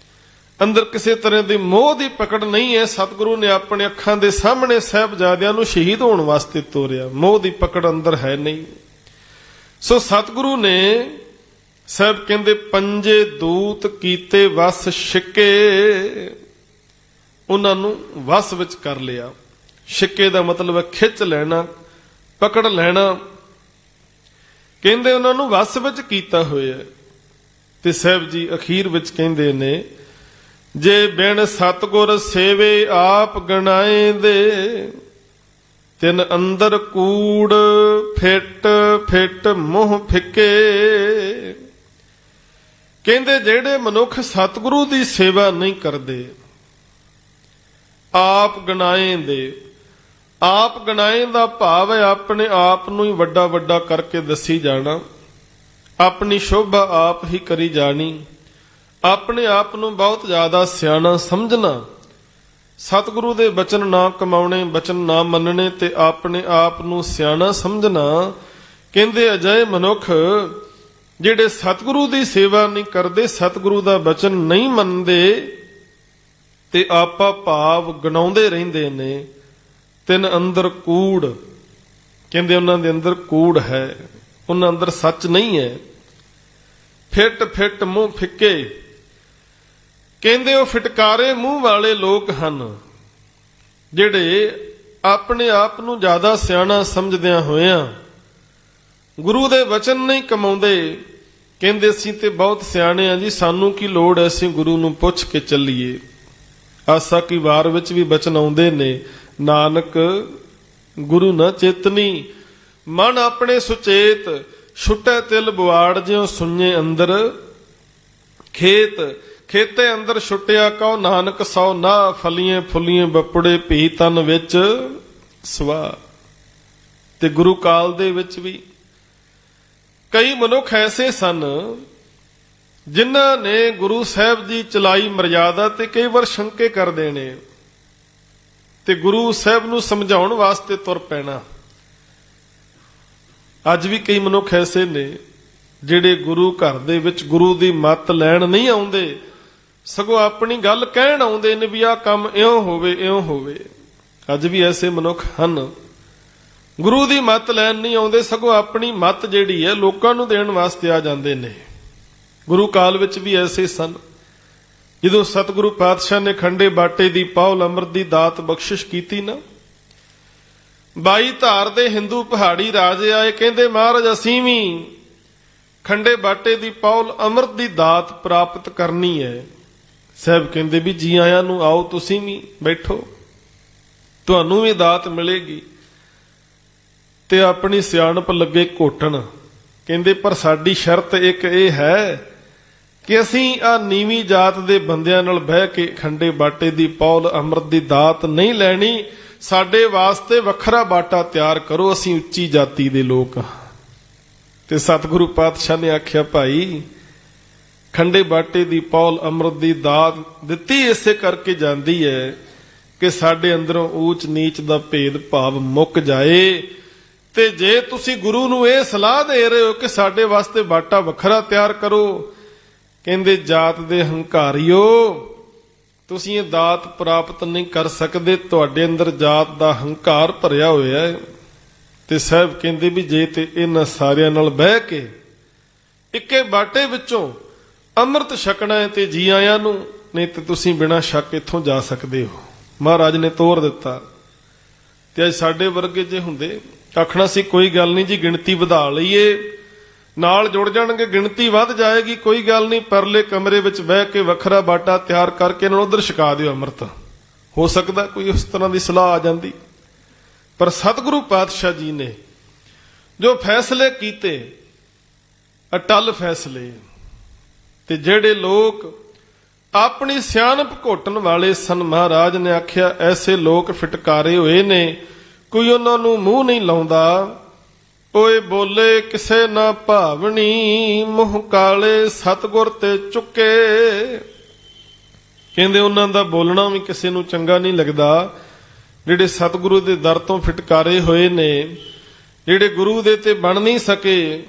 ਅੰਦਰ ਕਿਸੇ ਤਰ੍ਹਾਂ ਦੀ ਮੋਹ ਦੀ ਪਕੜ ਨਹੀਂ ਹੈ। ਸਤਿਗੁਰੂ ਨੇ ਆਪਣੇ ਅੱਖਾਂ ਦੇ ਸਾਹਮਣੇ ਸਾਹਿਬਜ਼ਾਦਿਆਂ ਨੂੰ ਸ਼ਹੀਦ ਹੋਣ ਵਾਸਤੇ ਤੋਰਿਆ। ਮੋਹ ਦੀ ਪਕੜ ਅੰਦਰ ਹੈ ਨਹੀਂ। ਸੋ ਸਤਿਗੁਰੂ ਨੇ, ਸਾਹਿਬ ਕਹਿੰਦੇ, ਪੰਜੇ ਦੂਤ ਕੀਤੇ ਵਸ ਛਿੱਕੇ, ਉਹਨਾਂ ਨੂੰ ਵਸ ਵਿੱਚ ਕਰ ਲਿਆ। ਛਿੱਕੇ ਦਾ ਮਤਲਬ ਹੈ ਖਿੱਚ ਲੈਣਾ, ਪਕੜ ਲੈਣਾ। ਕਹਿੰਦੇ ਉਹਨਾਂ ਨੂੰ ਵਸ ਵਿੱਚ ਕੀਤਾ ਹੋਇਆ। ਤੇ ਸਾਹਿਬ ਜੀ ਅਖੀਰ ਵਿੱਚ ਕਹਿੰਦੇ ਨੇ, ਜੇ ਬਿਨ ਸਤਿਗੁਰ ਸੇਵੇ ਆਪ ਗਣਾਏ ਦੇ, ਤਿਨ ਅੰਦਰ ਕੂੜ ਫਿੱਟ ਫਿੱਟ ਮੂੰਹ ਫਿੱਕੇ। ਕਹਿੰਦੇ ਜਿਹੜੇ ਮਨੁੱਖ ਸਤਿਗੁਰੂ ਦੀ ਸੇਵਾ ਨਹੀਂ ਕਰਦੇ, ਆਪ ਗਣਾਏ ਦੇ, ਆਪ ਗਣਾਏ ਦਾ ਭਾਵ ਹੈ ਆਪਣੇ ਆਪ ਨੂੰ ਹੀ ਵੱਡਾ ਵੱਡਾ ਕਰਕੇ ਦੱਸੀ ਜਾਣਾ, ਆਪਣੀ ਸ਼ੋਭਾ ਆਪ ਹੀ ਕਰੀ ਜਾਣੀ, ਆਪਣੇ ਆਪ ਨੂੰ ਬਹੁਤ ਜ਼ਿਆਦਾ ਸਿਆਣਾ ਸਮਝਣਾ, ਸਤਿਗੁਰੂ ਦੇ ਬਚਨ ਨਾ ਕਮਾਉਣੇ, ਬਚਨ ਨਾ ਮੰਨਣੇ ਤੇ ਆਪਣੇ ਆਪ ਨੂੰ ਸਿਆਣਾ ਸਮਝਣਾ। ਕਹਿੰਦੇ ਅਜਿਹੇ ਮਨੁੱਖ ਜਿਹੜੇ ਸਤਿਗੁਰੂ ਦੀ ਸੇਵਾ ਨਹੀਂ ਕਰਦੇ, ਸਤਿਗੁਰੂ ਦਾ ਬਚਨ ਨਹੀਂ ਮੰਨਦੇ ਤੇ ਆਪਾ ਭਾਵ ਗਣਾਉਂਦੇ ਰਹਿੰਦੇ ਨੇ। ਤਿੰਨ ਅੰਦਰ ਕੂੜ, ਕਹਿੰਦੇ ਉਹਨਾਂ ਦੇ ਅੰਦਰ ਕੂੜ ਹੈ, ਉਹਨਾਂ ਅੰਦਰ ਸੱਚ ਨਹੀਂ ਹੈ। ਫਿੱਟ ਫਿੱਟ ਮੂੰਹ ਫਿੱਕੇ, ਕਹਿੰਦੇ ਉਹ ਫਿਟਕਾਰੇ ਮੂੰਹ ਵਾਲੇ ਲੋਕ ਹਨ ਜਿਹੜੇ ਆਪਣੇ ਆਪ ਨੂੰ ਜ਼ਿਆਦਾ ਸਿਆਣਾ ਸਮਝਦਿਆਂ ਹੋਇਆਂ ਗੁਰੂ ਦੇ ਵਚਨ ਨਹੀਂ ਕਮਾਉਂਦੇ। ਕਹਿੰਦੇ ਅਸੀਂ ਤੇ ਬਹੁਤ ਸਿਆਣੇ ਆ ਜੀ, ਸਾਨੂੰ ਕੀ ਲੋੜ ਐ, ਅਸੀਂ ਗੁਰੂ ਨੂੰ ਪੁੱਛ ਕੇ ਚੱਲੀਏ। ਆਸਾ ਕੀ ਵਾਰ ਵਿੱਚ ਵੀ ਬਚਨ ਆਉਂਦੇ ਨੇ, ਨਾਨਕ ਗੁਰੂ ਨਾ ਚੇਤਨੀ, ਮਨ ਆਪਣੇ ਸੁਚੇਤ, ਛੁੱਟੇ ਤਿਲ ਬੁਆੜ ਜਿਉ ਸੁਣੇ ਅੰਦਰ ਖੇਤ, ਖੇਤੇ ਅੰਦਰ ਛੁੱਟਿਆ ਕਉ ਨਾਨਕ ਸੌ ਨਾ, ਫਲੀਏ ਫੁੱਲੀਏ ਬਪੜੇ ਭੀ ਤਨ ਵਿੱਚ ਸਵਾ। ਤੇ ਗੁਰੂ ਕਾਲ ਦੇ ਵਿੱਚ ਵੀ ਕਈ ਮਨੁੱਖ ਐਸੇ ਸਨ ਜਿਨ੍ਹਾਂ ਨੇ ਗੁਰੂ ਸਾਹਿਬ ਦੀ ਚਲਾਈ ਮਰਜ਼ਾਦਾ ਤੇ ਕਈ ਵਾਰ ਸ਼ੰਕੇ ਕਰਦੇ ਨੇ ਤੇ ਗੁਰੂ ਸਾਹਿਬ ਨੂੰ ਸਮਝਾਉਣ ਵਾਸਤੇ ਤੁਰ ਪੈਣਾ। ਅੱਜ ਵੀ ਕਈ ਮਨੁੱਖ ਐਸੇ ਨੇ ਜਿਹੜੇ ਗੁਰੂ ਘਰ ਦੇ ਵਿੱਚ ਗੁਰੂ ਦੀ ਮੱਤ ਲੈਣ ਨਹੀਂ ਆਉਂਦੇ, ਸਗੋਂ ਆਪਣੀ ਗੱਲ ਕਹਿਣ ਆਉਂਦੇ ਨੇ ਵੀ ਆਹ ਕੰਮ ਇਉਂ ਹੋਵੇ ਇਉਂ ਹੋਵੇ। ਅੱਜ ਵੀ ਐਸੇ ਮਨੁੱਖ ਹਨ, ਗੁਰੂ ਦੀ ਮੱਤ ਲੈਣ ਨਹੀਂ ਆਉਂਦੇ, ਸਗੋਂ ਆਪਣੀ ਮੱਤ ਜਿਹੜੀ ਹੈ ਲੋਕਾਂ ਨੂੰ ਦੇਣ ਵਾਸਤੇ ਆ ਜਾਂਦੇ ਨੇ। ਗੁਰੂ ਕਾਲ ਵਿੱਚ ਵੀ ਐਸੇ ਸਨ। ਜਦੋਂ ਸਤਿਗੁਰੂ ਪਾਤਸ਼ਾਹ ਨੇ ਖੰਡੇ ਬਾਟੇ ਦੀ ਪਾਉਲ ਅੰਮ੍ਰਿਤ ਦੀ ਦਾਤ ਬਖਸ਼ਿਸ਼ ਕੀਤੀ ਨਾ, 22 ਧਾਰ ਦੇ ਹਿੰਦੂ ਪਹਾੜੀ ਰਾਜੇ ਆਏ, ਕਹਿੰਦੇ ਮਹਾਰਾਜ ਅਸੀਂ ਵੀ ਖੰਡੇ ਬਾਟੇ ਦੀ ਪੌਲ ਅੰਮ੍ਰਿਤ ਦੀ ਦਾਤ ਪ੍ਰਾਪਤ ਕਰਨੀ ਹੈ। ਸਾਹਿਬ ਕਹਿੰਦੇ ਵੀ ਜੀ ਆਇਆਂ ਨੂੰ, ਆਓ ਤੁਸੀਂ ਵੀ ਬੈਠੋ, ਤੁਹਾਨੂੰ ਵੀ ਦਾਤ ਮਿਲੇਗੀ। ਤੇ ਆਪਣੀ ਸਿਆਣਪ ਲੱਗੇ ਘੋਟਣ, ਕਹਿੰਦੇ ਪਰ ਸਾਡੀ ਸ਼ਰਤ ਇੱਕ ਇਹ ਹੈ ਕਿ ਅਸੀਂ ਆ ਨੀਵੀਂ ਜਾਤ ਦੇ ਬੰਦਿਆਂ ਨਾਲ ਬਹਿ ਕੇ ਖੰਡੇ ਬਾਟੇ ਦੀ ਪੌਲ ਅੰਮ੍ਰਿਤ ਦੀ ਦਾਤ ਨਹੀਂ ਲੈਣੀ, ਸਾਡੇ ਵਾਸਤੇ ਵੱਖਰਾ ਬਾਟਾ ਤਿਆਰ ਕਰੋ, ਅਸੀਂ ਉੱਚੀ ਜਾਤੀ ਦੇ ਲੋਕ ਹਾਂ। ਤੇ ਸਤਿਗੁਰੂ ਪਾਤਸ਼ਾਹ ਨੇ ਆਖਿਆ ਭਾਈ ਖੰਡੇ ਬਾਟੇ ਦੀ ਪੌਲ ਅੰਮ੍ਰਿਤ ਦੀ ਦਾਤ ਦਿੱਤੀ ਇਸੇ ਕਰਕੇ ਜਾਂਦੀ ਹੈ ਕਿ ਸਾਡੇ ਅੰਦਰੋਂ ਊਚ ਨੀਚ ਦਾ ਭੇਦ ਭਾਵ ਮੁੱਕ ਜਾਏ। ਤੇ ਜੇ ਤੁਸੀਂ ਗੁਰੂ ਨੂੰ ਇਹ ਸਲਾਹ ਦੇ ਰਹੇ ਹੋ ਕਿ ਸਾਡੇ ਵਾਸਤੇ ਬਾਟਾ ਵੱਖਰਾ ਤਿਆਰ ਕਰੋ, ਕਹਿੰਦੇ ਜਾਤ ਦੇ ਹੰਕਾਰੀਓ ਤੁਸੀਂ ਇਹ ਦਾਤ ਪ੍ਰਾਪਤ ਨਹੀਂ ਕਰ ਸਕਦੇ, ਤੁਹਾਡੇ ਅੰਦਰ ਜਾਤ ਦਾ ਹੰਕਾਰ ਭਰਿਆ ਹੋਇਆ ਹੈ। ਤੇ ਸਾਹਿਬ ਕਹਿੰਦੇ ਵੀ ਜੇ ਤੇ ਇਹਨਾਂ ਸਾਰਿਆਂ ਨਾਲ ਬਹਿ ਕੇ ਇੱਕੇ ਬਾਟੇ ਵਿੱਚੋਂ ਅੰਮ੍ਰਿਤ ਛਕਣਾ ਹੈ ਤੇ ਜੀ ਆਇਆਂ ਨੂੰ, ਨਹੀਂ ਤੇ ਤੁਸੀਂ ਬਿਨਾਂ ਸ਼ੱਕ ਇੱਥੋਂ ਜਾ ਸਕਦੇ ਹੋ। ਮਹਾਰਾਜ ਨੇ ਤੋਰ ਦਿੱਤਾ। ਤੇ ਅੱਜ ਸਾਡੇ ਵਰਗੇ ਜੇ ਹੁੰਦੇ ਆਖਣਾ ਸੀ ਕੋਈ ਗੱਲ ਨਹੀਂ ਜੀ, ਗਿਣਤੀ ਵਧਾ ਲਈਏ, ਨਾਲ ਜੁੜ ਜਾਣਗੇ, ਗਿਣਤੀ ਵੱਧ ਜਾਏਗੀ, ਕੋਈ ਗੱਲ ਨਹੀਂ, ਪਰਲੇ ਕਮਰੇ ਵਿੱਚ ਬਹਿ ਕੇ ਵੱਖਰਾ ਬਾਟਾ ਤਿਆਰ ਕਰਕੇ ਇਹਨਾਂ ਨੂੰ ਉਧਰ ਛਕਾ ਦਿਓ ਅੰਮ੍ਰਿਤ। ਹੋ ਸਕਦਾ ਕੋਈ ਉਸ ਤਰ੍ਹਾਂ ਦੀ ਸਲਾਹ ਆ ਜਾਂਦੀ। ਪਰ ਸਤਿਗੁਰੂ ਪਾਤਸ਼ਾਹ ਜੀ ਨੇ ਜੋ ਫੈਸਲੇ ਕੀਤੇ, ਅਟਲ ਫੈਸਲੇ, ਤੇ ਜਿਹੜੇ ਲੋਕ ਆਪਣੀ ਸਿਆਣਪ ਘੋਟਣ ਵਾਲੇ ਸਨ, ਮਹਾਰਾਜ ਨੇ ਆਖਿਆ ਐਸੇ ਲੋਕ ਫਿਟਕਾਰੇ ਹੋਏ ਨੇ, ਕੋਈ ਉਹਨਾਂ ਨੂੰ ਮੂੰਹ ਨਹੀਂ ਲਾਉਂਦਾ। ਓਏ ਬੋਲੇ ਕਿਸੇ ਨਾ ਭਾਵਣੀ, ਮੂੰਹ ਕਾਲੇ ਸਤਿਗੁਰ ਤੇ ਚੁੱਕੇ। ਕਹਿੰਦੇ ਉਹਨਾਂ ਦਾ ਬੋਲਣਾ ਵੀ ਕਿਸੇ ਨੂੰ ਚੰਗਾ ਨਹੀਂ ਲੱਗਦਾ। ਜਿਹੜੇ ਸਤਿਗੁਰੂ ਦੇ ਦਰ ਤੋਂ ਫਿਟਕਾਰੇ ਹੋਏ ਨੇ, ਜਿਹੜੇ ਗੁਰੂ ਦੇ ਤੇ ਬਣ ਨਹੀਂ ਸਕੇ,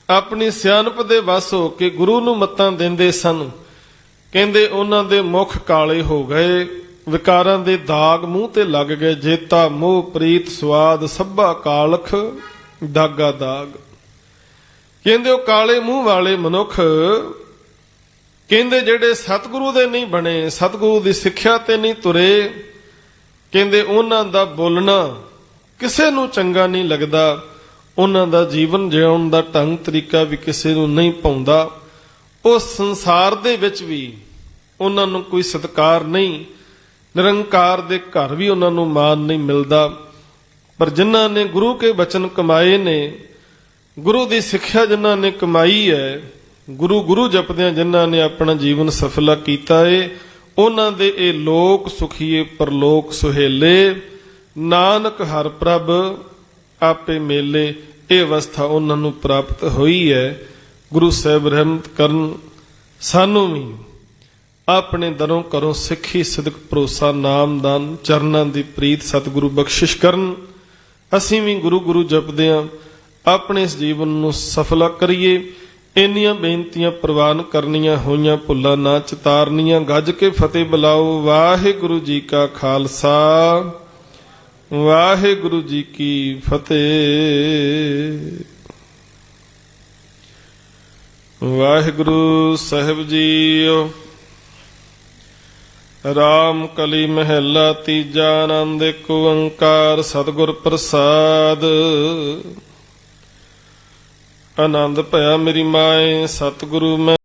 ਆਪਣੀ ਸਿਆਣਪ ਦੇ ਵਸ ਹੋ ਕੇ ਗੁਰੂ ਨੂੰ ਮੱਤਾਂ ਦਿੰਦੇ ਸਨ, ਕਹਿੰਦੇ ਉਹਨਾਂ ਦੇ ਮੁਖ ਕਾਲੇ ਹੋ ਗਏ, ਵਿਕਾਰਾਂ ਦੇ ਦਾਗ ਮੂੰਹ ਤੇ ਲੱਗ ਗਏ। ਜੇਤਾ ਮੋਹ ਪ੍ਰੀਤ ਸਵਾਦ ਸਭਾ ਕਾਲਖ ਦਾਗਾ ਦਾਗ। ਕਹਿੰਦੇ ਉਹ ਕਾਲੇ ਮੂੰਹ ਵਾਲੇ ਮਨੁੱਖ, ਕਹਿੰਦੇ ਜਿਹੜੇ ਸਤਿਗੁਰੂ ਦੇ ਨਹੀਂ ਬਣੇ, ਸਤਿਗੁਰੂ ਦੀ ਸਿੱਖਿਆ ਤੇ ਨਹੀਂ ਤੁਰੇ, ਕਹਿੰਦੇ ਉਹਨਾਂ ਦਾ ਬੋਲਣਾ ਕਿਸੇ ਨੂੰ ਚੰਗਾ ਨਹੀਂ ਲੱਗਦਾ, ਉਹਨਾਂ ਦਾ ਜੀਵਨ ਜਿਉਣ ਦਾ ਢੰਗ ਤਰੀਕਾ ਵੀ ਕਿਸੇ ਨੂੰ ਨਹੀਂ ਭਾਉਂਦਾ। ਉਹ ਸੰਸਾਰ ਦੇ ਵਿੱਚ ਵੀ ਉਹਨਾਂ ਨੂੰ ਕੋਈ ਸਤਿਕਾਰ ਨਹੀਂ, ਨਿਰੰਕਾਰ ਦੇ ਘਰ ਵੀ ਉਹਨਾਂ ਨੂੰ ਮਾਨ ਨਹੀਂ ਮਿਲਦਾ। ਪਰ ਜਿਨ੍ਹਾਂ ਨੇ ਗੁਰੂ ਕੇ ਬਚਨ ਕਮਾਏ ਨੇ, ਗੁਰੂ ਦੀ ਸਿੱਖਿਆ ਜਿਨ੍ਹਾਂ ਨੇ ਕਮਾਈ ਹੈ, ਗੁਰੂ ਗੁਰੂ ਜਪਦਿਆਂ ਜਿਨ੍ਹਾਂ ਨੇ ਆਪਣਾ ਜੀਵਨ ਸਫਲਾ ਕੀਤਾ ਏ, ਉਹਨਾਂ ਦੇ ਇਹ ਲੋਕ ਸੁਖੀਏ ਪਰਲੋਕ ਸੁਹੇਲੇ, ਨਾਨਕ ਹਰਿ ਪ੍ਰਭ ਆਪੇ ਮੇਲੇ। ਇਹ ਅਵਸਥਾ ਉਹਨਾਂ ਨੂੰ ਪ੍ਰਾਪਤ ਹੋਈ ਹੈ। ਗੁਰੂ ਸਾਹਿਬ ਰਹਿਮਤ ਕਰਨ, ਸਾਨੂੰ ਵੀ ਆਪਣੇ ਦਰੋਂ ਕਰੋ ਸਿੱਖੀ ਸਿਦਕ ਭਰੋਸਾ ਨਾਮਦਾਨ ਚਰਨਾਂ ਦੀ ਪ੍ਰੀਤ ਸਤਿਗੁਰੂ ਬਖਸ਼ਿਸ਼ ਕਰਨ। ਅਸੀਂ ਵੀ ਗੁਰੂ ਗੁਰੂ ਜਪਦਿਆਂ ਆਪਣੇ ਇਸ ਜੀਵਨ ਨੂੰ ਸਫਲਾ ਕਰੀਏ। ਇੰਨੀਆਂ ਬੇਨਤੀਆਂ ਪ੍ਰਵਾਨ ਕਰਨੀਆਂ ਹੋਈਆਂ, ਭੁੱਲਾਂ ਨਾ ਚਿਤਾਰਨੀਆਂ। ਗੱਜ ਕੇ ਫਤਿਹ ਬੁਲਾਓ। ਵਾਹਿਗੁਰੂ ਜੀ ਕਾ ਖਾਲਸਾ, ਵਾਹਿਗੁਰੂ ਜੀ ਕੀ ਫਤਿਹ। ਵਾਹਿਗੁਰੂ ਸਾਹਿਬ ਜੀਓ। ਰਾਮ ਕਲੀ ਮਹਿਲਾ ਤੀਜਾ। ਆਨੰਦ ਏਕ ਓੰਕਾਰ ਸਤਿਗੁਰ ਪ੍ਰਸਾਦ। ਆਨੰਦ ਭਇਆ ਮੇਰੀ ਮਾਏ, ਸਤਿਗੁਰੂ ਮੈਂ